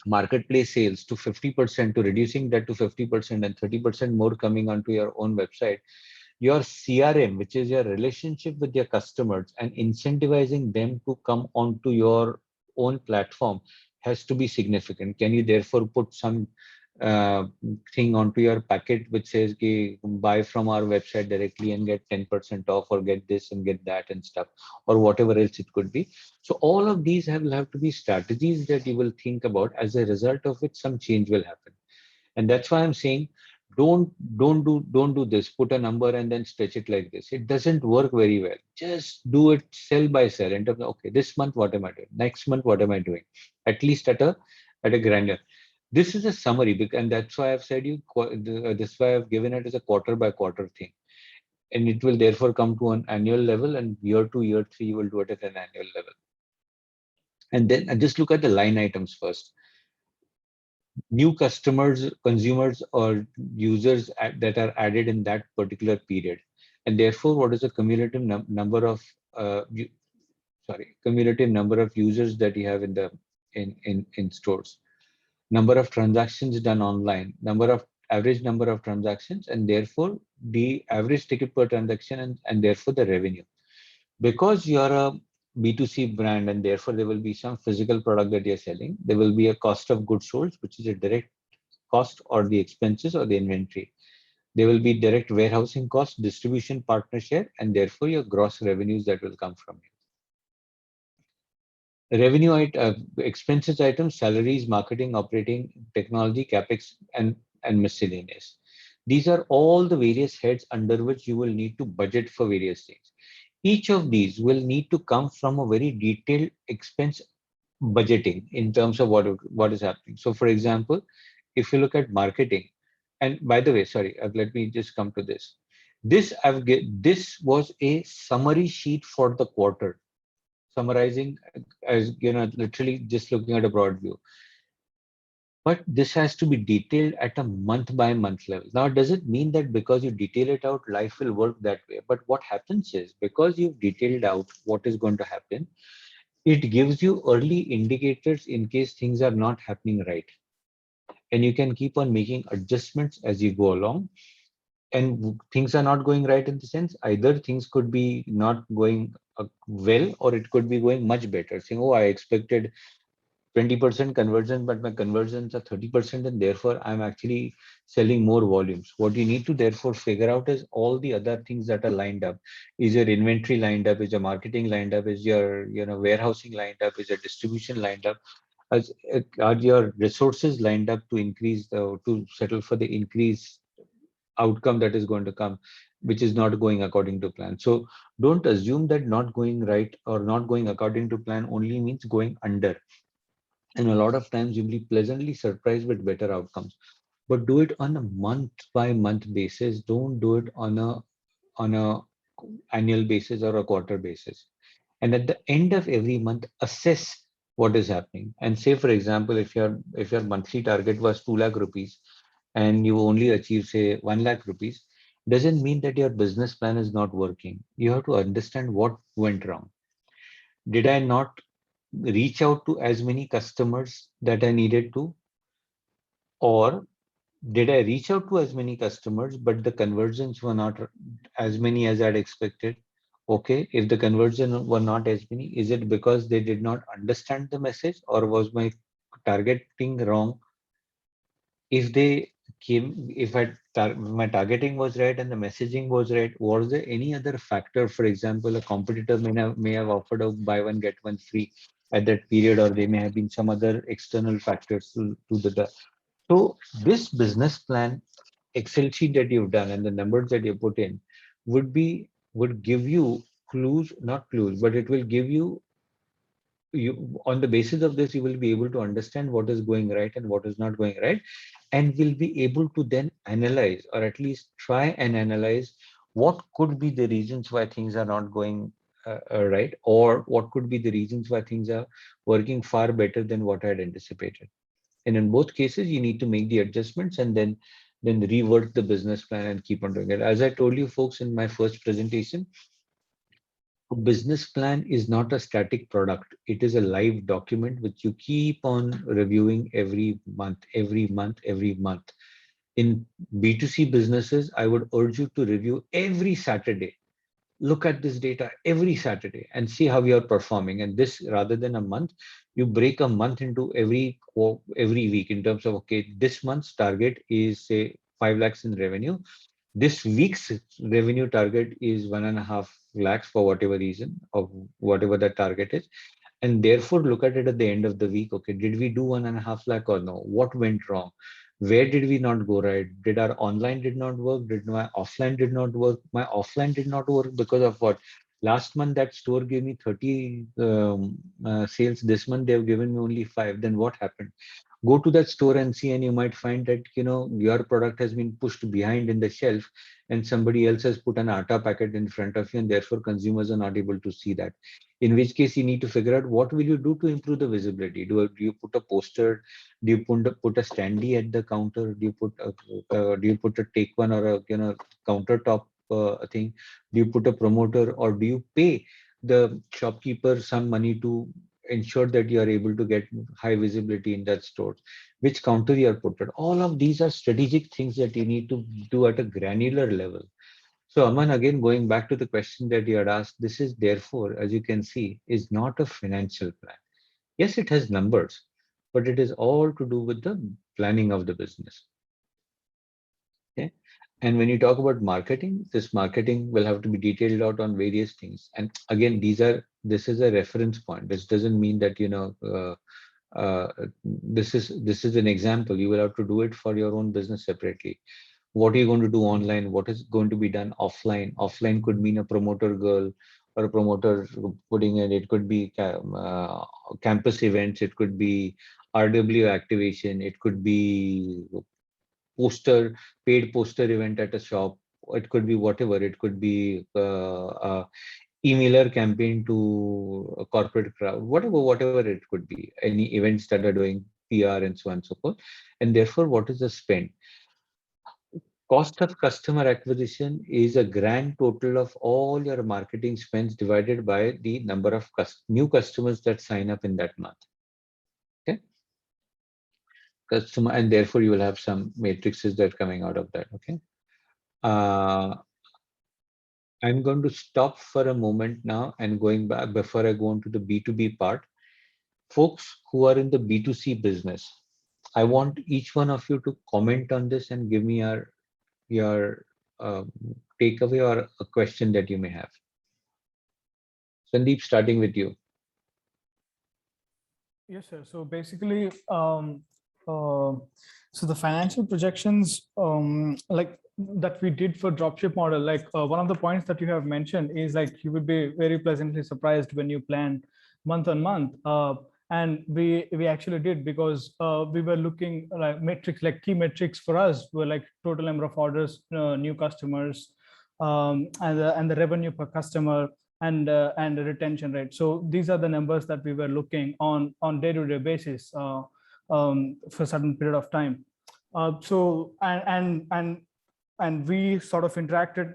marketplace sales to 50%, to reducing that to 50% and 30% more coming onto your own website, your CRM, which is your relationship with your customers and incentivizing them to come onto your own platform, has to be significant. Can you therefore put some thing onto your packet which says, okay, buy from our website directly and get 10% off, or get this and get that and stuff, or whatever else it could be. So all of these will have to be strategies that you will think about, as a result of which some change will happen. And that's why I'm saying, don't do this, put a number and then stretch it like this. It doesn't work very well. Just do it cell by cell in terms of, okay, this month what am I doing, next month what am I doing, at least at a granular. This is a summary, and that's why I've said this is why I've given it as a quarter by quarter thing, and it will therefore come to an annual level, and year 2, year 3 you will do it at an annual level. And then just look at the line items first. new customers, consumers, or users that are added in that particular period. And therefore, what is the cumulative number of cumulative number of users that you have in the in stores, number of transactions done online, average number of transactions, and therefore the average ticket per transaction, and therefore the revenue. Because you're a B2C brand, and therefore there will be some physical product that you're selling, there will be a cost of goods sold, which is a direct cost, or the expenses, or the inventory. There will be direct warehousing cost, distribution partner share, and therefore your gross revenues that will come from you. Expenses items, salaries, marketing, operating, technology, capex, and miscellaneous. These are all the various heads under which you will need to budget for various things. Each of these will need to come from a very detailed expense budgeting in terms of what is happening. So, for example, if you look at marketing, and by the way, sorry, let me just come to this. This was a summary sheet for the quarter, summarizing, as you know, literally just looking at a broad view. But this has to be detailed at a month by month level. Now, does it mean that because you detail it out, life will work that way? But what happens is, because you've detailed out what is going to happen, it gives you early indicators in case things are not happening right. And you can keep on making adjustments as you go along. And things are not going right in the sense, either things could be not going well, or it could be going much better. Saying, oh, I expected 20% conversion, but my conversions are 30%, and therefore I'm actually selling more volumes. What you need to therefore figure out is all the other things that are lined up. Is your inventory lined up? Is your marketing lined up? Is your warehousing lined up? Is your distribution lined up? Are your resources lined up to to settle for the increase outcome that is going to come, which is not going according to plan? So don't assume that not going right or not going according to plan only means going under. And a lot of times you'll be pleasantly surprised with better outcomes. But do it on a month by month basis. Don't do it on a annual basis or a quarter basis. And at the end of every month, assess what is happening. And say, for example, if your monthly target was 2 lakh rupees and you only achieve, say, 1 lakh rupees, doesn't mean that your business plan is not working. You have to understand what went wrong. Did I not reach out to as many customers that I needed to? Or did I reach out to as many customers, but the conversions were not as many as I'd expected? Okay, if the conversion were not as many, is it because they did not understand the message, or was my targeting wrong? If they came, if my targeting was right and the messaging was right, was there any other factor? For example, a competitor may have offered a buy one get one free at that period, or there may have been some other external factors to the. So this business plan Excel sheet that you've done and the numbers that you put in would give you clues, not clues, but it will give you, on the basis of this, you will be able to understand what is going right and what is not going right, and will be able to then analyze, or at least try and analyze, what could be the reasons why things are not going right, or what could be the reasons why things are working far better than what I had anticipated. And in both cases, you need to make the adjustments and then rework the business plan and keep on doing it. As I told you folks in my first presentation, a business plan is not a static product. It is a live document which you keep on reviewing every month, every month, every month. In B2C businesses, I would urge you to review every Saturday. Look at this data every Saturday and see how you're performing. And this, rather than a month, you break a month into every week in terms of, okay, this month's target is, say, 5 lakhs in revenue. This week's revenue target is 1.5 lakhs for whatever reason, of whatever that target is. And therefore look at it at the end of the week. Okay, did we do 1.5 lakh or no? What went wrong? Where did we not go right? Did our online did not work? Did my offline did not work? My offline did not work because of what? Last month that store gave me 30 sales. This month they've given me only 5. Then what happened? Go to that store and see, and you might find that your product has been pushed behind in the shelf, and somebody else has put an atta packet in front of you, and therefore consumers are not able to see that. In which case, you need to figure out what will you do to improve the visibility. Do you put a poster? Do you put a standee at the counter? Do you put a take one or a countertop thing? Do you put a promoter, or do you pay the shopkeeper some money to ensure that you are able to get high visibility in that store? Which counter you are put at? All of these are strategic things that you need to do at a granular level. So Aman, again, going back to the question that you had asked, this is therefore, as you can see, is not a financial plan. Yes, it has numbers, but it is all to do with the planning of the business. Okay. And when you talk about marketing, this marketing will have to be detailed out on various things. And again, this is a reference point. This doesn't mean that this is an example. You will have to do it for your own business separately. What are you going to do online? What is going to be done offline? Offline could mean a promoter girl or a promoter putting in. It could be campus events. It could be RW activation. It could be paid poster event at a shop. It could be whatever. It could be emailer campaign to a corporate crowd, whatever it could be, any events that are doing PR and so on and so forth. And therefore, what is the spend? Cost of customer acquisition is a grand total of all your marketing spends divided by the number of new customers that sign up in that month. Okay. Customer, and therefore you will have some matrices that are coming out of that. Okay. I'm going to stop for a moment now and going back before I go on to the B2B part. Folks who are in the B2C business, I want each one of you to comment on this and give me your takeaway or a question that you may have. Sandeep, starting with you. Yes, sir. So basically, so the financial projections like that we did for dropship model, like one of the points that you have mentioned is like you would be very pleasantly surprised when you plan month on month. And we actually did, because we were looking like metrics, like key metrics for us were like total number of orders, new customers, and the revenue per customer, and the retention rate. So these are the numbers that we were looking on day-to-day basis for a certain period of time. So and we sort of interacted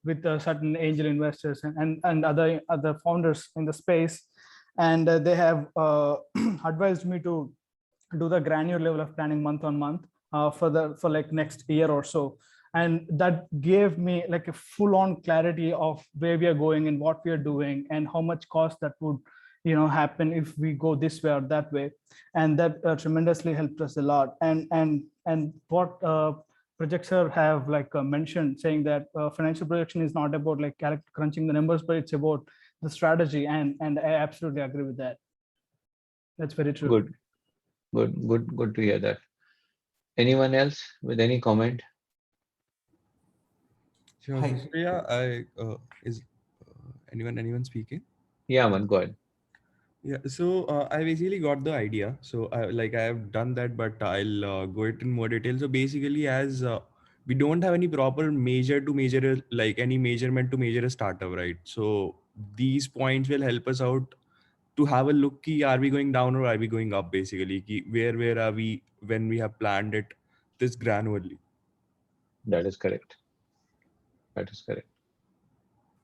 with certain angel investors and other founders in the space, and they have advised me to do the granular level of planning month on month for like next year or so. And that gave me like a full-on clarity of where we are going and what we are doing and how much cost that would happen if we go this way or that way. And that tremendously helped us a lot. And what projects have like mentioned, saying that financial projection is not about like crunching the numbers, but it's about the strategy. And I absolutely agree with that. That's very true. Good to hear that. Anyone else with any comment? Sure. Hi. So yeah, is anyone speaking? Yeah, man, go ahead. Yeah, so I basically got the idea. So I have done that, but I'll go it in more detail. So basically, as we don't have any proper measure to measure like any measurement to measure a startup, right? So these points will help us out to have a look. Ki, are we going down or are we going up? Basically, ki, where are we when we have planned it this granularly? That is correct. That is correct.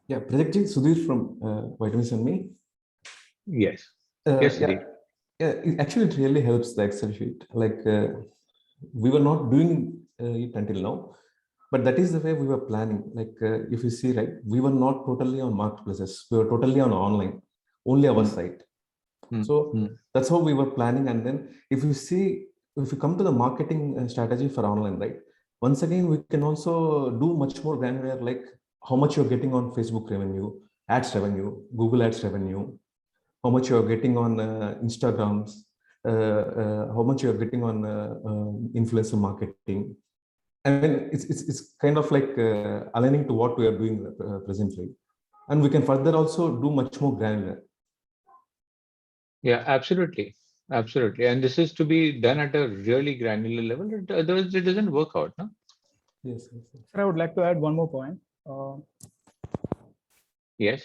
Yeah, Prajakji, Sudhir from Vitamins and Me. Yes. Yes, yeah, actually, it really helps the Excel sheet. Like we were not doing it until now, but that is the way we were planning. Like if you see, right, we were not totally on marketplaces. We were totally on online, only our site. So that's how we were planning. And then if you come to the marketing strategy for online, right, once again, we can also do much more granular, like how much you're getting on Facebook revenue, ads revenue, Google ads revenue, how much you're getting on Instagrams, how much you're getting on influencer marketing. I mean, it's kind of like aligning to what we are doing presently. and we can further also do much more granular. Yeah, absolutely. Absolutely. And this is to be done at a really granular level. Otherwise, it doesn't work out. No? Yes, yes, yes. Sir, I would like to add one more point. Yes.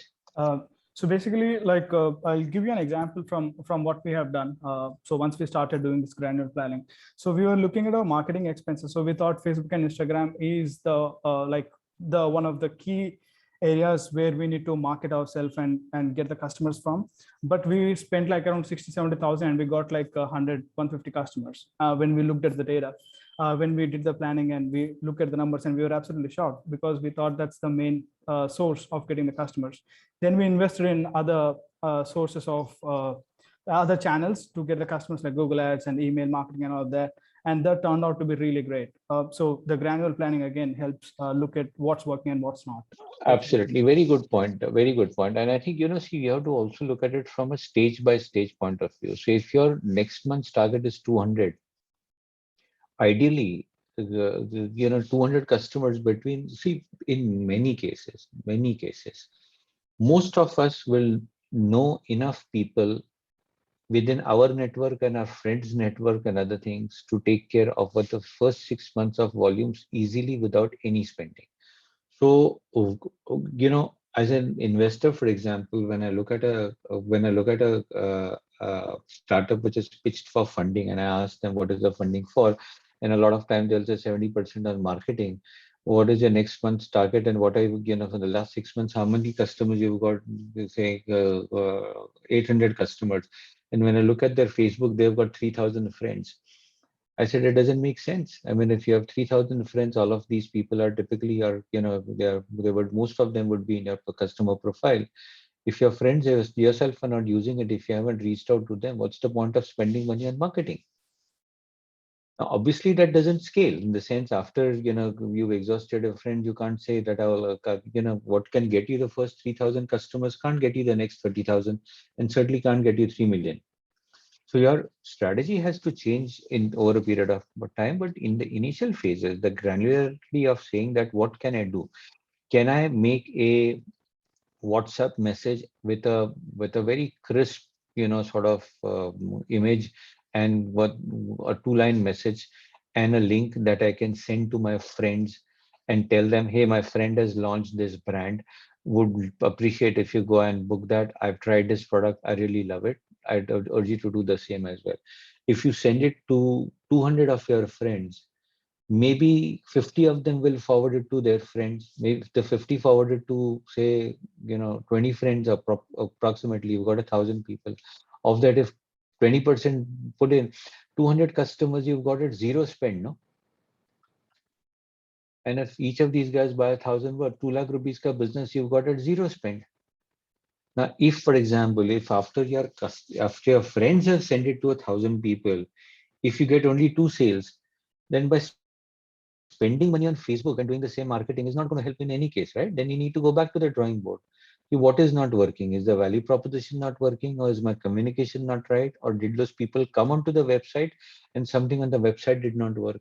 So basically, like I'll give you an example from what we have done. So once we started doing this granular planning, so we were looking at our marketing expenses. So we thought Facebook and Instagram is the like the one of the key areas where we need to market ourselves and get the customers from. But we spent like around 60,000-70,000 and we got like 150 customers when we looked at the data. When we did the planning and we looked at the numbers, and we were absolutely shocked because we thought that's the main source of getting the customers. Then we invested in other sources of other channels to get the customers, like Google Ads and email marketing and all of that. And that turned out to be really great. So the granular planning again helps look at what's working and what's not. Absolutely. Very good point. Very good point. And I think, see, you have to also look at it from a stage by stage point of view. So if your next month's target is 200, ideally, 200 customers between, see, in many cases, most of us will know enough people within our network and our friends' network and other things to take care of what the first 6 months of volumes easily without any spending. So, as an investor, for example, when I look at a startup which is pitched for funding, and I ask them what is the funding for, and a lot of time they'll say 70% on marketing. What is your next month's target, and what are you, for the last 6 months, how many customers you've got? They say 800 customers, and when I look at their Facebook, they've got 3,000 friends. I said, it doesn't make sense. I mean, if you have 3,000 friends, all of these people are typically most of them would be in your customer profile. If your friends yourself are not using it, if you haven't reached out to them, what's the point of spending money on marketing? Now, obviously, that doesn't scale in the sense after, you've exhausted a friend, you can't say that I will, what can get you the first 3,000 customers can't get you the next 30,000 and certainly can't get you 3 million. So your strategy has to change over a period of time, but in the initial phases, the granularity of saying that what can I do? Can I make a WhatsApp message with a very crisp, sort of image and what a 2-line message and a link that I can send to my friends and tell them, hey, my friend has launched this brand. Would appreciate if you go and book that. I've tried this product. I really love it. I'd urge you to do the same as well. If you send it to 200 of your friends, maybe 50 of them will forward it to their friends. Maybe if the 50 forwarded to, say, 20 friends, approximately, you've got 1,000 people. Of that, if 20% put in 200 customers, you've got it zero spend, no? And if each of these guys buy 1,000 worth, 2 lakh rupees ka business, you've got it zero spend. Now, if, for example, if after your friends have sent it to 1,000 people, if you get only 2 sales, then by spending money on Facebook and doing the same marketing is not going to help in any case, right? Then you need to go back to the drawing board. What is not working? Is the value proposition not working, or is my communication not right, or did those people come onto the website and something on the website did not work?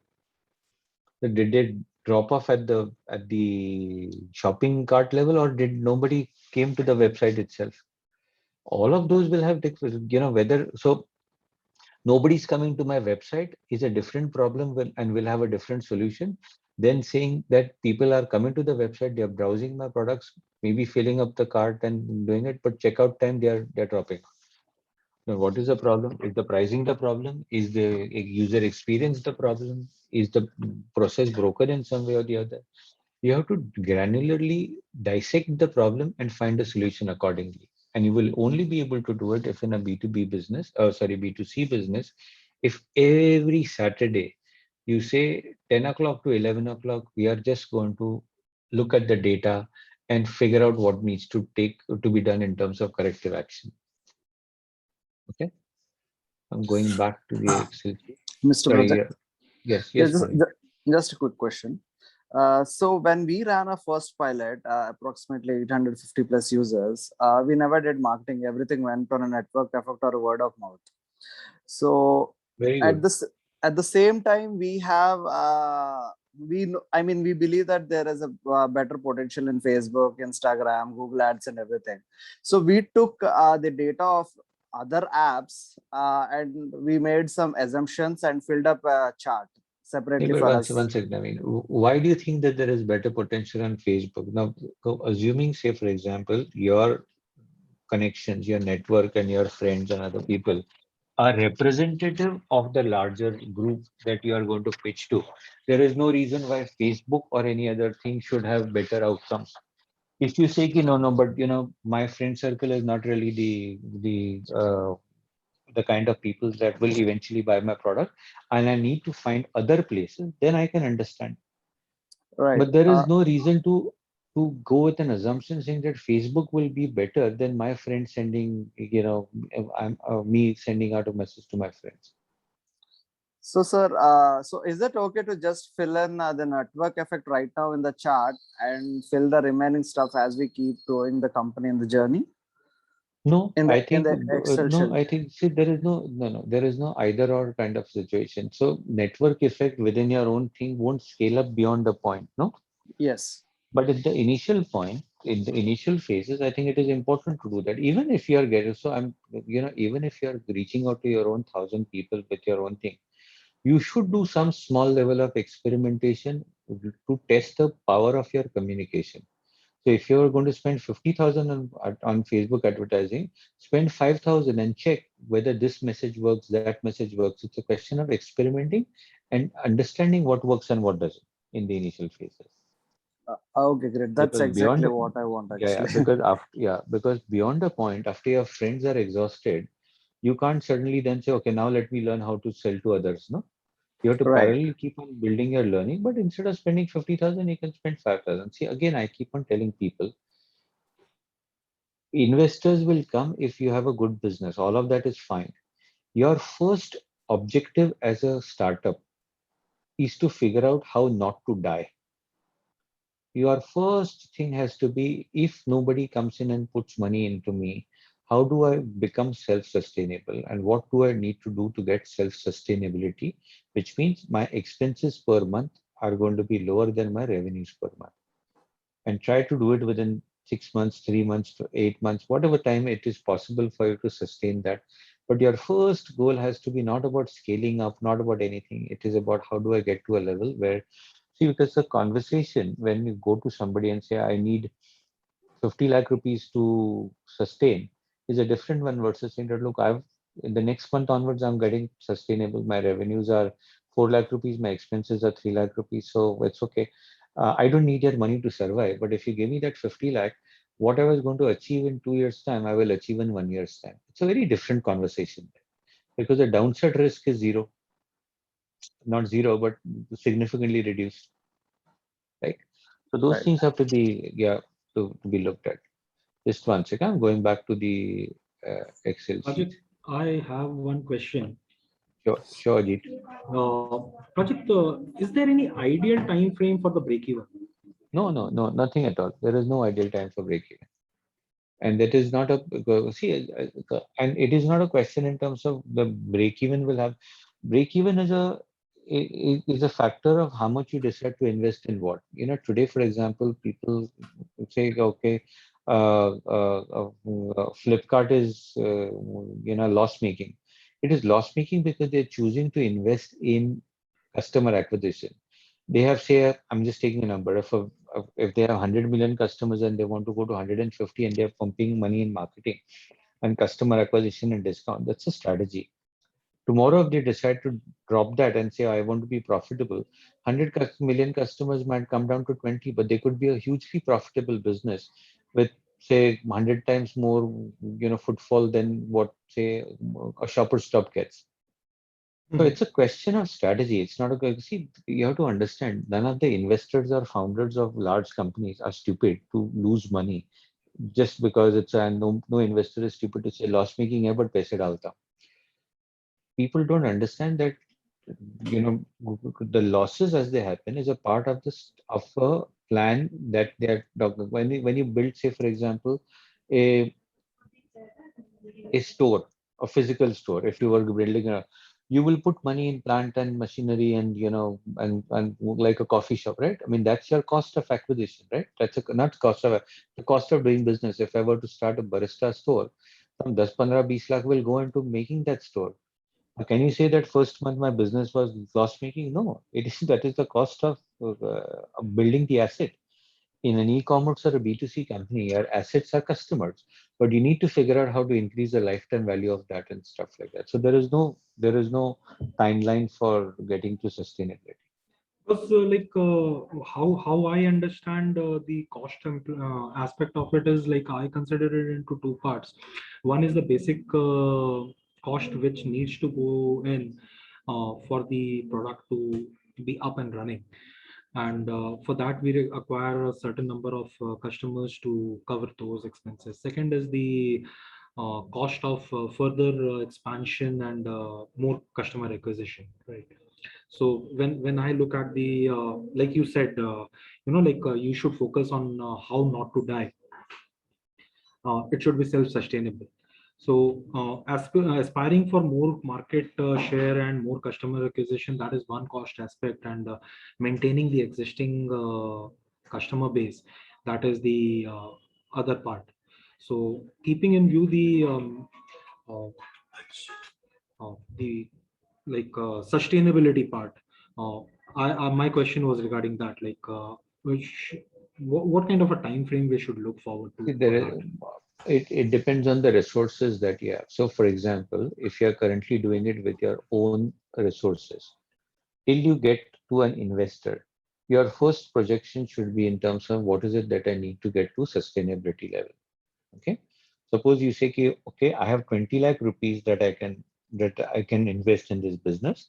Did they drop off at the shopping cart level, or did nobody came to the website itself? All of those will have, whether so. Nobody's coming to my website is a different problem and will have a different solution than saying that people are coming to the website, they're browsing my products, maybe filling up the cart and doing it, but checkout time they're dropping. Now, what is the problem? Is the pricing the problem? Is the user experience the problem? Is the process broken in some way or the other? You have to granularly dissect the problem and find a solution accordingly. And you will only be able to do it if in a B2B business, B2C business, if every Saturday you say 10 o'clock to 11 o'clock, we are just going to look at the data and figure out what needs to be done in terms of corrective action. Okay. I'm going back to the Excel. Mr. Project. Yes. Just a quick question. So when we ran our first pilot, approximately 850 plus users, we never did marketing. Everything went on a network effect or a word of mouth. So very good. At the same time, we have we know, I mean, we believe that there is a better potential in Facebook, Instagram, Google Ads, and everything. So we took the data of other apps and we made some assumptions and filled up a chart separately But for once, us. once again, I mean, why do you think that there is better potential on Facebook? Now, assuming, say, for example, your connections, your network, and your friends and other people are representative of the larger group that you are going to pitch to. There is no reason why Facebook or any other thing should have better outcomes. If you say, no, no, but my friend circle is not really the kind of people that will eventually buy my product, and I need to find other places, then I can understand. Right. But there is no reason to go with an assumption saying that Facebook will be better than my friend sending, me sending out a message to my friends. So, sir, so is it okay to just fill in the network effect right now in the chart and fill the remaining stuff as we keep growing the company in the journey? No, In I the think Excel no, sheet. I think see there is no, there is no either or kind of situation. So network effect within your own thing won't scale up beyond the point, no? Yes. But at the initial point, in the initial phases, I think it is important to do that. Even if you are getting, so I'm, even if you are reaching out to your own 1,000 people with your own thing, you should do some small level of experimentation to test the power of your communication. So if you're going to spend 50,000 on Facebook advertising, spend 5,000 and check whether this message works, that message works. It's a question of experimenting and understanding what works and what doesn't in the initial phases. Okay, great. That's Because exactly beyond, what I want yeah, actually. because after, because beyond the point, after your friends are exhausted, you can't suddenly then say, okay, now let me learn how to sell to others. No, you have to Right. parallelly keep on building your learning, but instead of spending 50,000, you can spend 5,000. See, again, I keep on telling people, investors will come if you have a good business. All of that is fine. Your first objective as a startup is to figure out how not to die. Your first thing has to be, if nobody comes in and puts money into me, how do I become self-sustainable? And what do I need to do to get self-sustainability? Which means my expenses per month are going to be lower than my revenues per month. And try to do it within 6 months, 3 months to 8 months, whatever time it is possible for you to sustain that. But your first goal has to be not about scaling up, not about anything. It is about how do I get to a level where, see, because the conversation, when you go to somebody and say, I need 50 lakh rupees to sustain, is a different one versus saying that, look, in the next month onwards, I'm getting sustainable. My revenues are 4 lakh rupees, my expenses are 3 lakh rupees. So it's okay. I don't need your money to survive. But if you give me that 50 lakh, what I was going to achieve in 2 years' time, I will achieve in 1 year's time. It's a very different conversation because the downside risk is zero, not zero, but significantly reduced, right? So those Right. things have to be, to be looked at. Just one second, I'm going back to the Excel sheet. Ajit, I have one question. Sure, Ajit. Project, is there any ideal time frame for the break even? No, nothing at all. There is no ideal time for break even. And that is not a, see, and it is not a question in terms of the break even will have, break even is a factor of how much you decide to invest in what. Today, for example, people say, okay, Flipkart is, loss making. It is loss making because they're choosing to invest in customer acquisition. They have, say, I'm just taking a number. If they have 100 million customers and they want to go to 150 and they're pumping money in marketing and customer acquisition and discount, that's a strategy. Tomorrow, if they decide to drop that and say, I want to be profitable, 100 million customers might come down to 20, but they could be a hugely profitable business with, say, 100 times more, footfall than what, say, a Shoppers Stop gets. So it's a question of strategy. It's not a, see, you have to understand, none of the investors or founders of large companies are stupid to lose money just because it's a, no investor is stupid to say loss making hai but paise dalta. People don't understand that, the losses as they happen is a part of of a plan that they're talking. When you build, say, for example, a store, a physical store, if you were building you will put money in plant and machinery and, and like a coffee shop, right? I mean, that's your cost of acquisition, right? That's not cost of, the cost of doing business. If I were to start a barista store, some 10-15 lakh will go into making that store. Can you say that first month my business was loss making? No, it is, that is the cost of building the asset. In an e-commerce or a B2C company, your assets are customers, but you need to figure out how to increase the lifetime value of that and stuff like that. So there is no timeline for getting to sustainability. Because how I understand the cost aspect of it is like I consider it into two parts. One is the basic cost which needs to go in for the product to be up and running, and for that we acquire a certain number of customers to cover those expenses. Second is the cost of further expansion and more customer acquisition, right? So when I look at the like you said, you should focus on how not to die. It should be self-sustainable. So aspiring for more market share and more customer acquisition, that is one cost aspect, and maintaining the existing customer base, that is the other part. So keeping in view uh, the sustainability part, my question was regarding that, which what kind of a time frame we should look forward to See, for that? it depends on the resources that you have. So for example, if you're currently doing it with your own resources, till you get to an investor, your first projection should be in terms of what is it that I need to get to sustainability level. Okay. Suppose you say, okay, I have 20 lakh rupees that I can invest in this business,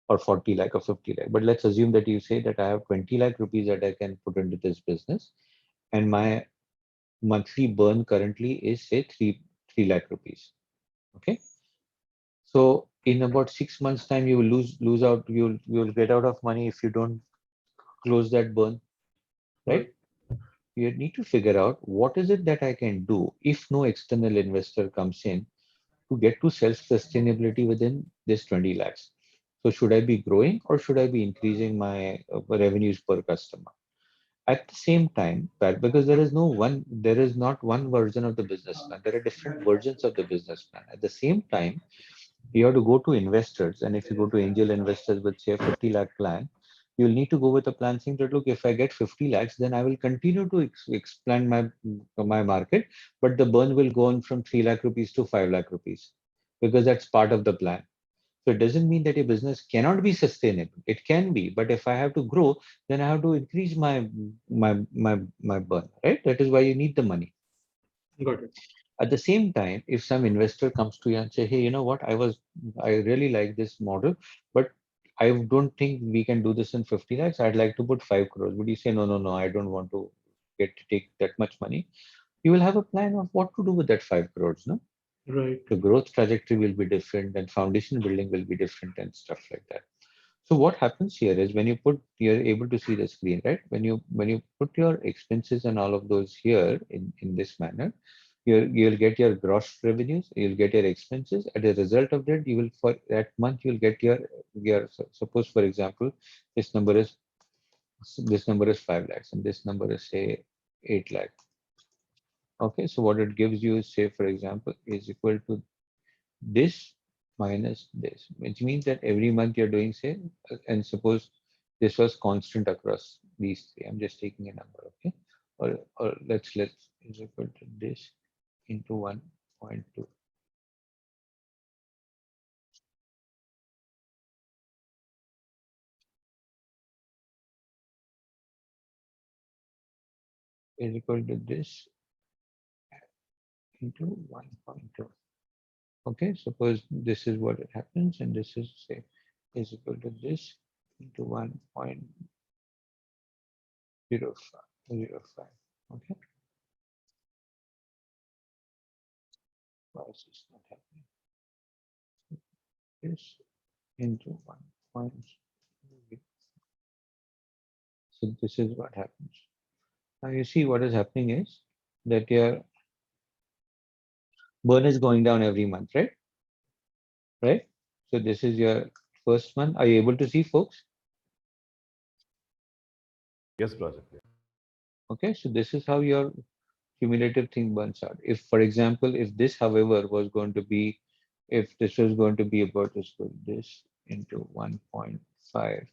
or 40 lakh or 50 lakh. But let's assume that you say that I have 20 lakh rupees that I can put into this business, and my monthly burn currently is say 3 lakh rupees. Okay. So in about 6 months time, you will lose out, you'll get out of money if you don't close that burn, right? You need to figure out what is it that I can do if no external investor comes in to get to self-sustainability within this 20 lakhs. So should I be growing or should I be increasing my revenues per customer? At the same time, that because there is not one version of the business plan. There are different versions of the business plan. At the same time, you have to go to investors, and if you go to angel investors with say a 50 lakh plan, you'll need to go with a plan saying that, look, if I get 50 lakhs, then I will continue to expand my market, but the burn will go on from 3 lakh rupees to 5 lakh rupees, because that's part of the plan. So it doesn't mean that a business cannot be sustainable. It can be, but if I have to grow, then I have to increase my burn, right? That is why you need the money. Got it. At the same time, if some investor comes to you and say, hey, you know what, I really like this model, but I don't think we can do this in 50 lakhs. I'd like to put 5 crores. Would you say, no, I don't want to take that much money? You will have a plan of what to do with that 5 crores, no? Right. The growth trajectory will be different and foundation building will be different and stuff like that. So what happens here is when you're able to see the screen, right? When you put your expenses and all of those here in this manner, you'll get your gross revenues, you'll get your expenses. As a result of that, you will for that month you'll get your suppose for example, this number is 5 lakhs and this number is say 8 lakh. Okay, so what it gives you is say for example is equal to this minus this, which means that every month you're doing say, and suppose this was constant across these three. I'm just taking a number, okay? Or let's is equal to this into 1.2. Is equal to this into 1.2. Okay, suppose this is what it happens, and this is say is equal to this into 1.05. Okay. Why is this not happening? This into 1. So this is what happens. Now you see what is happening is that your burn is going down every month, right? Right? So this is your first month. Are you able to see, folks? Yes, Project. Yeah. Okay, so this is how your cumulative thing burns out. If, for example, if this, however, was going to be, if this was going to be about, let's put this into 1.5,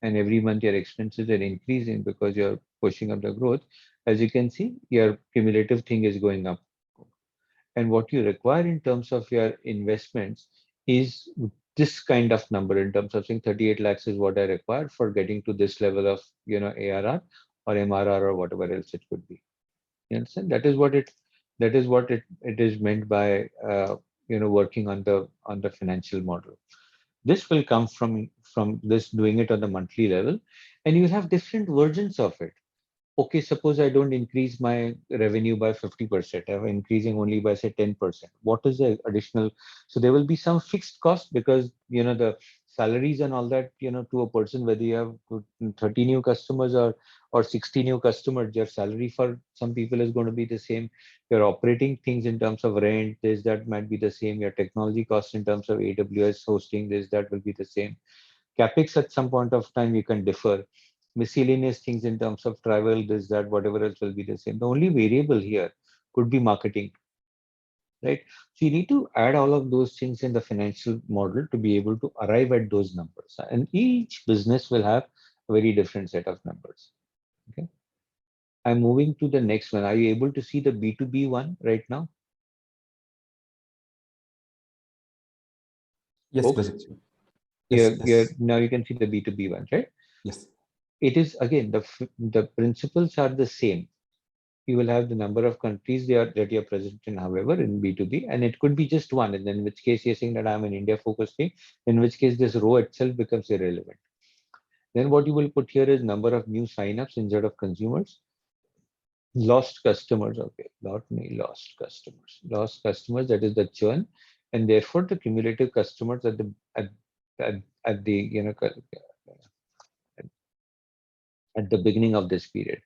and every month your expenses are increasing because you're pushing up the growth, as you can see, your cumulative thing is going up. And what you require in terms of your investments is this kind of number, in terms of saying 38 lakhs is what I require for getting to this level of, ARR or MRR or whatever else it could be. You understand? That is what it is meant by, working on the financial model. This will come from this doing it on the monthly level, and you have different versions of it. Okay, suppose I don't increase my revenue by 50%, I'm increasing only by say 10%. What is the additional? So there will be some fixed cost, because the salaries and all that, to a person, whether you have 30 new customers or 60 new customers, your salary for some people is going to be the same. Your operating things in terms of rent, this that might be the same. Your technology costs in terms of AWS hosting, this that will be the same. CapEx at some point of time you can defer. Miscellaneous things in terms of travel, this, that, whatever else will be the same. The only variable here could be marketing, right? So you need to add all of those things in the financial model to be able to arrive at those numbers. And each business will have a very different set of numbers. Okay. I'm moving to the next one. Are you able to see the B2B one right now? Yes, Folks? Project. Yes, yes, Now you can see the B2B one, right? yes. It is again, the principles are the same. You will have the number of countries that you're present in, however, in B2B, and it could be just one, and in which case you're saying that I'm an India focused thing, in which case this row itself becomes irrelevant. Then what you will put here is number of new signups instead of consumers. Lost customers, okay, not me, lost customers, that is the churn, and therefore the cumulative customers at the at the beginning of this period.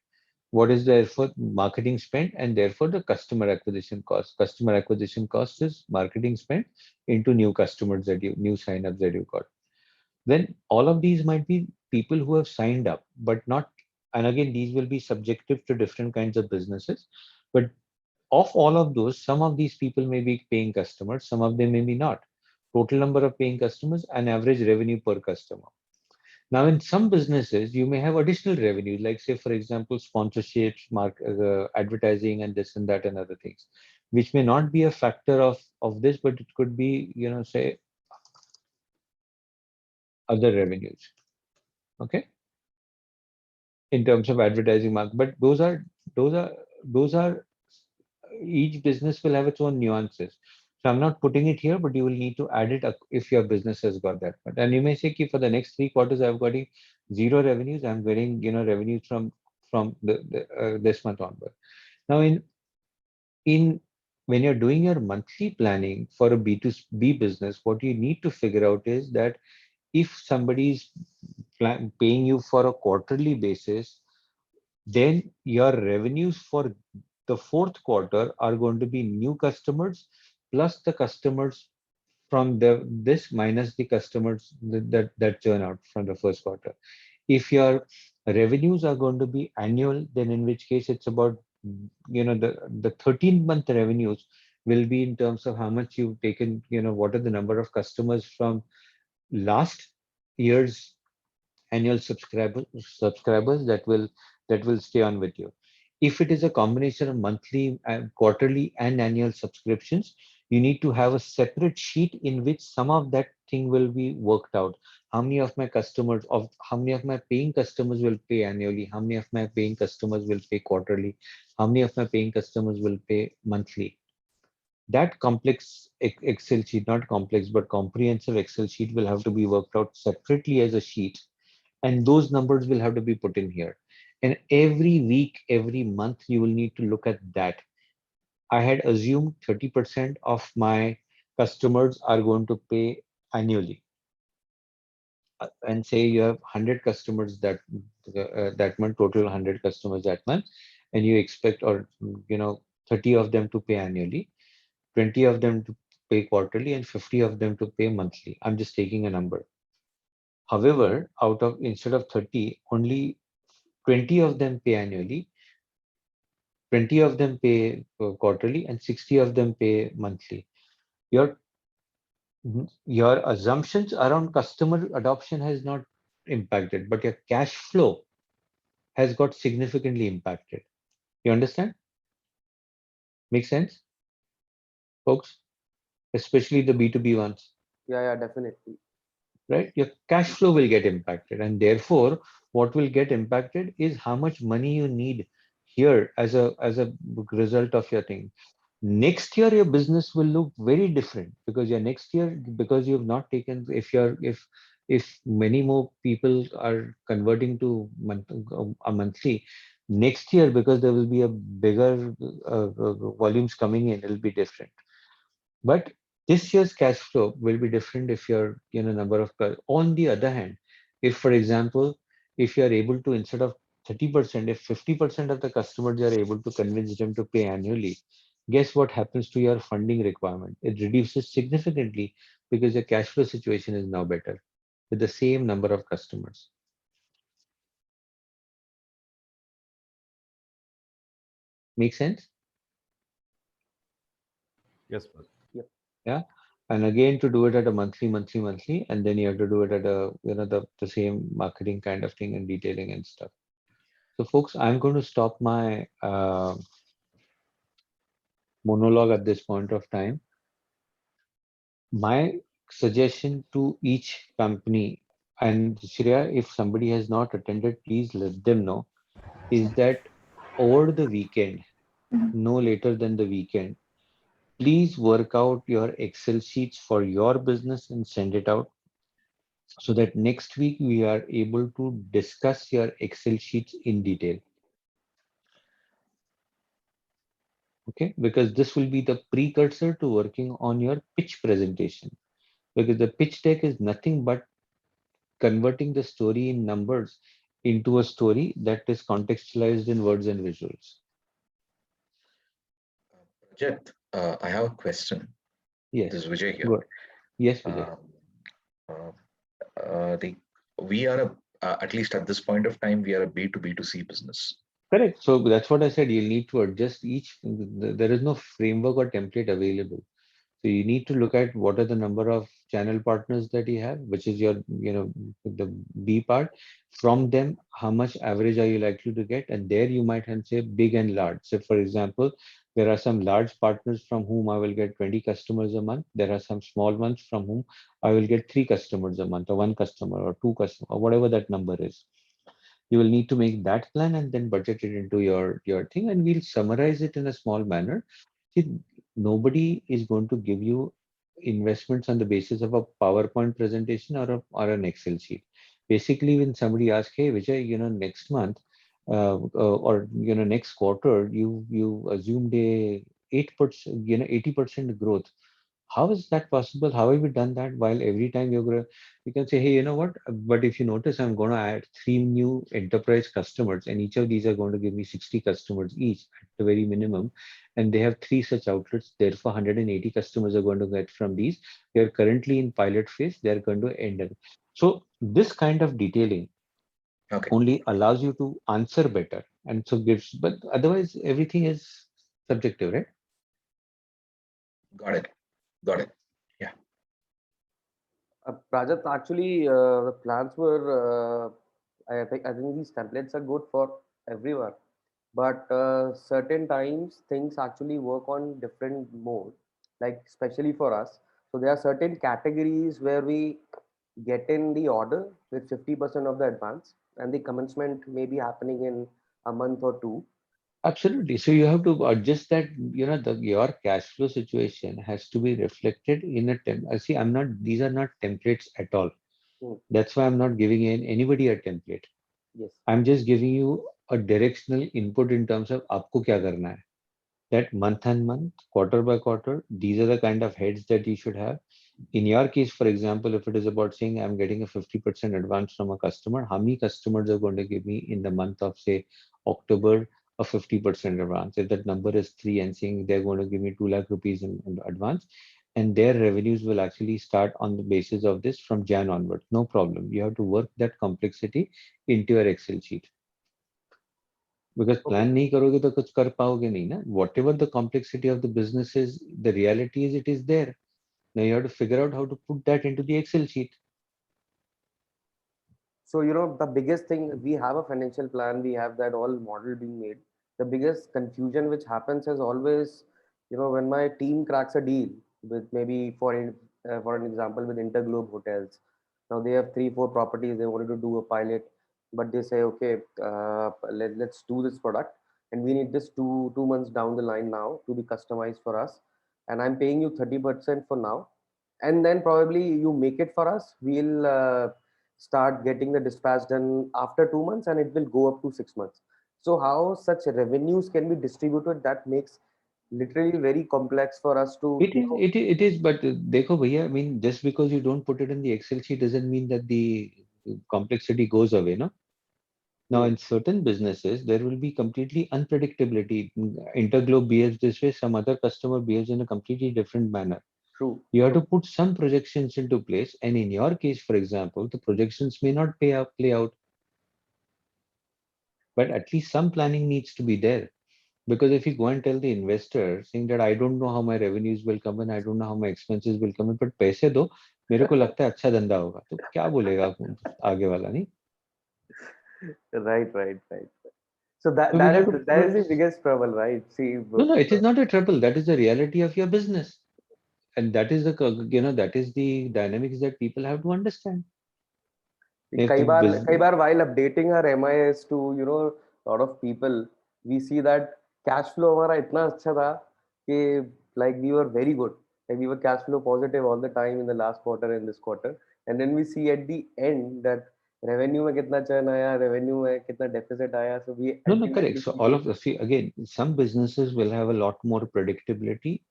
What is therefore marketing spend, and therefore the customer acquisition cost. Customer acquisition cost is marketing spend into new customers new signups that you got. Then all of these might be people who have signed up, but not, and again, these will be subjective to different kinds of businesses. But of all of those, some of these people may be paying customers, some of them may be not. Total number of paying customers and average revenue per customer. Now, in some businesses, you may have additional revenue, like say, for example, sponsorships, advertising, and this and that and other things, which may not be a factor of this, but it could be, say, other revenues. Okay, in terms of advertising market, but those are each business will have its own nuances. So I'm not putting it here, but you will need to add it if your business has got that much. And you may say, for the next 3 quarters, I've got zero revenues. I'm getting, revenues from this month onward. Now, in when you're doing your monthly planning for a B2B business, what you need to figure out is that if somebody's paying you for a quarterly basis, then your revenues for the fourth quarter are going to be new customers plus the customers from this minus the customers that churn out from the first quarter. If your revenues are going to be annual, then in which case it's about, the 13-month revenues will be in terms of how much you've taken, what are the number of customers from last year's annual subscribers that will stay on with you. If it is a combination of monthly, quarterly, and annual subscriptions, you need to have a separate sheet in which some of that thing will be worked out. How many of my paying customers will pay annually? How many of my paying customers will pay quarterly? How many of my paying customers will pay monthly? That complex Excel sheet, not complex, but comprehensive Excel sheet will have to be worked out separately as a sheet, and those numbers will have to be put in here. And every week, every month, you will need to look at that. I had assumed 30% of my customers are going to pay annually. And say you have 100 customers that month, total 100 customers that month, and you expect, or 30 of them to pay annually, 20 of them pay quarterly and 50 of them to pay monthly. I'm just taking a number. However, instead of 30, only 20 of them pay annually, 20 of them pay quarterly, and 60 of them pay monthly. Your assumptions around customer adoption has not impacted, but your cash flow has got significantly impacted. You understand? Make sense, folks? Especially the B2B ones. Yeah, definitely. Right? Your cash flow will get impacted, and therefore, what will get impacted is how much money you need here as a result of your thing. Next year, your business will look very different because because you've not taken, if many more people are converting to a monthly, next year, because there will be a bigger volumes coming in, it'll be different. But this year's cash flow will be different if you're number of. On the other hand, if, for example, if you are able to, instead of 30%, if 50% of the customers are able to convince them to pay annually, guess what happens to your funding requirement? It reduces significantly because your cash flow situation is now better with the same number of customers. Make sense? Yes, sir. Yeah. And again, to do it at a monthly, and then you have to do it at a, the same marketing kind of thing and detailing and stuff. So folks, I'm going to stop my monologue at this point of time. My suggestion to each company, and Shreya, if somebody has not attended, please let them know, is that over the weekend, no later than the weekend, please work out your Excel sheets for your business and send it out, so that next week we are able to discuss your Excel sheets in detail. Okay, because this will be the precursor to working on your pitch presentation, because the pitch deck is nothing but converting the story in numbers into a story that is contextualized in words and visuals. Jet, I have a question. Yes. This is Vijay here. Good. Yes, Vijay. We are at least at this point of time, we are a B2B2C business. Correct. So that's what I said. You'll need to adjust each. There is no framework or template available. So you need to look at what are the number of channel partners that you have, which is your, the B part. From them, how much average are you likely to get? And there you might have say big and large. So for example, there are some large partners from whom I will get 20 customers a month. There are some small ones from whom I will get 3 customers a month, or 1 customer, or 2 customers, or whatever that number is. You will need to make that plan and then budget it into your thing, and we'll summarize it in a small manner. See, nobody is going to give you investments on the basis of a PowerPoint presentation or an Excel sheet. Basically, when somebody asks, hey Vijay, next month or next quarter, you assumed a 8%, 80% growth. How is that possible? How have we done that? While every time you can say, hey, you know what? But if you notice, I'm going to add 3 new enterprise customers, and each of these are going to give me 60 customers each at the very minimum. And they have 3 such outlets. Therefore, 180 customers are going to get from these. They are currently in pilot phase. They are going to end it. So this kind of detailing only allows you to answer better. And so gives, but otherwise everything is subjective, right? Got it. Got it. Yeah. Rajat, actually, the plans were, I think these templates are good for everyone, but certain times things actually work on different mode, like especially for us. So there are certain categories where we get in the order with 50% of the advance, and the commencement may be happening in a month or 2. Absolutely. So you have to adjust that, your cash flow situation has to be reflected in a see, these are not templates at all. That's why I'm not giving anybody a template. Yes. I'm just giving you a directional input in terms of aapko kya karna hai. That month and month, quarter by quarter, these are the kind of heads that you should have. In your case, for example, if it is about saying I'm getting a 50% advance from a customer, how many customers are going to give me in the month of, say, October, a 50% advance? If that number is 3 and saying they're going to give me 2 lakh rupees in advance, and their revenues will actually start on the basis of this from Jan onwards. No problem. You have to work that complexity into your Excel sheet. Because plan नहीं करोगे तो कुछ कर पाओगे नहीं ना. Whatever the complexity of the business is, the reality is it is there. Now you have to figure out how to put that into the Excel sheet. So, the biggest thing, we have a financial plan, we have that all model being made. The biggest confusion which happens is always, when my team cracks a deal with maybe for an example, with Interglobe Hotels. Now they have 3, 4 properties, they wanted to do a pilot, but they say, okay, let's do this product. And we need this 2 months down the line now to be customized for us. And I'm paying you 30% for now. And then probably you make it for us. We'll start getting the dispatch done after 2 months, and it will go up to 6 months. So how such revenues can be distributed, that makes literally very complex for us to. It is, but देखो भैया, I mean, just because you don't put it in the Excel sheet doesn't mean that the complexity goes away, no? Now, in certain businesses, there will be completely unpredictability. Interglobe behaves this way, some other customer behaves in a completely different manner. True. You have to put some projections into place, and in your case, for example, the projections may not play out, but at least some planning needs to be there. Because if you go and tell the investor saying that I don't know how my revenues will come in, I don't know how my expenses will come in, but पैसे दो, मेरे को लगता है अच्छा धंधा होगा, तो क्या बोलेगा आगे वाला, नहीं? Right. So that is the biggest trouble, right? See, No, it is not a trouble. That is the reality of your business, and that is that is the dynamics that people have to understand. कई बार while updating our MIS to lot of people, we see that cash flow हमारा इतना अच्छा था कि like we were very good, like we were cash flow positive all the time in the last quarter and this quarter, and then we see at the end that revenue में कितना churn आया, revenue में कितना deficit आया, so we No, correct. So all of see again, some businesses will have a lot more predictability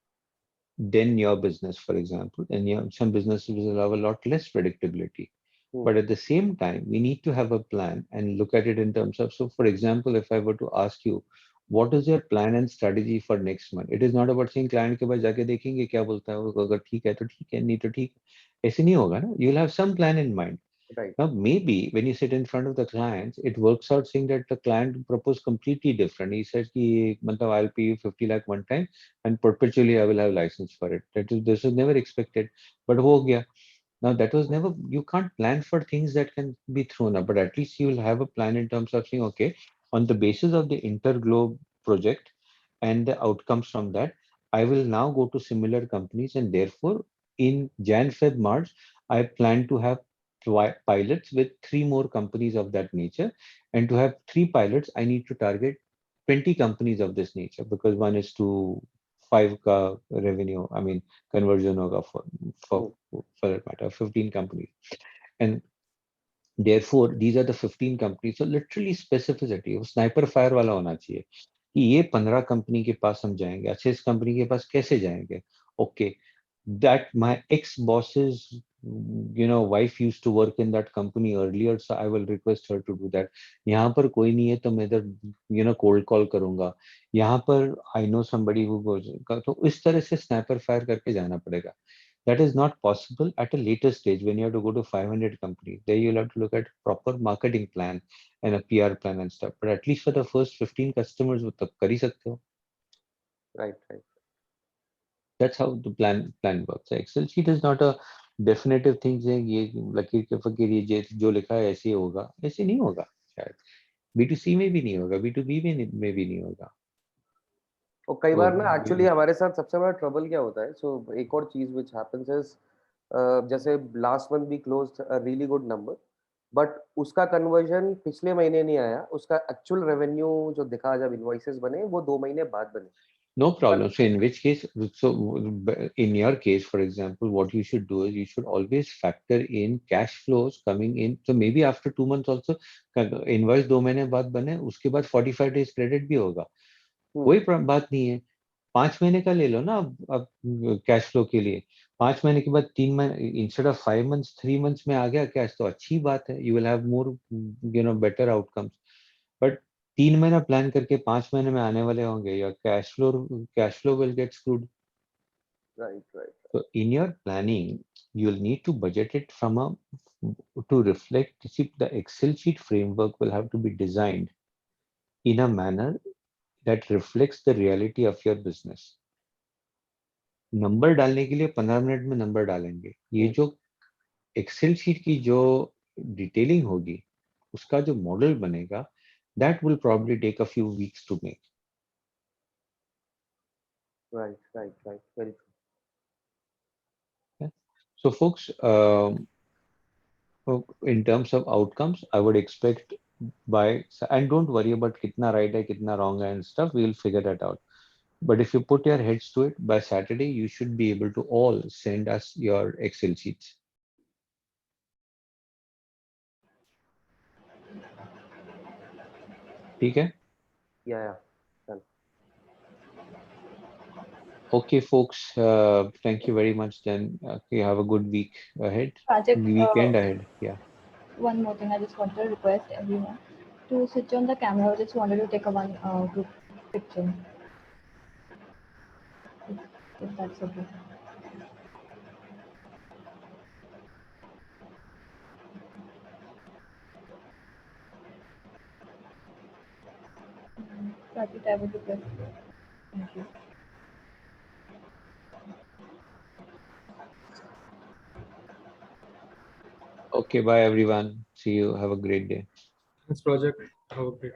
than your business, for example, and some businesses will have a lot less predictability. But at the same time, we need to have a plan and look at it in terms of, so for example, if I were to ask you, what is your plan and strategy for next month? It is not about saying client के पास जाके देखेंगे क्या बोलता है, वो अगर ठीक है तो ठीक है, नहीं तो ठीक, ऐसे नहीं होगा ना. You'll have some plan in mind. Right. Now, maybe when you sit in front of the clients, it works out saying that the client proposed completely different. He said, ki, I'll pay you 50 lakh one time and perpetually I will have license for it. This was never expected, but ho gaya. Now, that was never, you can't plan for things that can be thrown up, but at least you will have a plan in terms of saying, okay, on the basis of the Interglobe project and the outcomes from that, I will now go to similar companies, and therefore in Jan, Feb, March, I plan to have pilots with 3 more companies of that nature, and to have 3 pilots, I need to target 20 companies of this nature, because 1 is to 5 ka revenue, I mean conversion hoga for that matter, 15 companies, and therefore these are the 15 companies. So literally specificity, वो sniper fire वाला होना चाहिए कि ये 15 company के पास हम जाएंगे. अच्छा, इस कंपनी के पास कैसे जाएंगे? Okay, that my ex-boss's wife used to work in that company earlier, so I will request her to do that. यहाँ पर कोई नहीं है तो मैं इधर cold call करूंगा. यहाँ पर I know somebody who goes, तो इस तरह से sniper fire करके जाना पड़ेगा. That is not possible at a later stage when you have to go to 500 companies. There you'll have to look at proper marketing plan and a PR plan and stuff. But at least for the first 15 customers, वो तब कर ही सकते हो. Right. That's how the plan works. Excel sheet is not a definitive thing saying ये लकीर के फकीर ये जो लिखा है ऐसे ही होगा. ऐसे नहीं होगा शायद. B2C में भी नहीं होगा, B2B में भी नहीं होगा. और कई बार ना एक्चुअली हमारे साथ सबसे बड़ा ट्रबल क्या होता है, सो एक और चीज व्हिच हैपेंस इज जैसे last month we closed a really good number, but उसका कन्वर्जन पिछले महीने नहीं आया, उसका एक्चुअल रेवेन्यू जो दिखा जब इनवॉइसेस बने वो 2 महीने बाद बने. No problem. So in which case, so in your case, for example, what you should do is you should always factor in cash flows coming in. So maybe after 2 months also, invoice 2 महीने बाद बने, उसके बाद 45 days credit भी होगा. कोई बात नहीं है. 5 महीने का ले लो ना अब कैश फ्लो के लिए. 5 महीने के बाद 3 महीने इंस्टेड ऑफ 5 months 3 months में आ गया कैश, तो अच्छी बात है. You will have more better outcomes. But 3 महीना प्लान करके 5 महीने में आने वाले होंगे, या cash flow will get screwed. Right, right. So in your planning, you'll need to budget it to reflect. See, the Excel sheet framework will have to be designed in a manner that reflects the reality of your business. Number डालने के लिए 15 minute में number डालेंगे. ये जो Excel sheet की जो detailing होगी, उसका जो मॉडल बनेगा, that will probably take a few weeks to make. Right, right, right. Very true. Yeah. So folks, in terms of outcomes, I would expect and don't worry about kitna right hai, kitna wrong hai and stuff, we will figure that out. But if you put your heads to it, by Saturday, you should be able to all send us your Excel sheets. Okay? Yeah, done. Okay, folks. Thank you very much. Then you have a good week ahead. Project, Weekend ahead. Yeah. One more thing, I just want to request everyone to switch on the camera. I just wanted to take a one group picture. If that's okay. Project, I would request. Thank you. Okay. Bye, everyone. See you. Have a great day. Thanks, project. Have a great.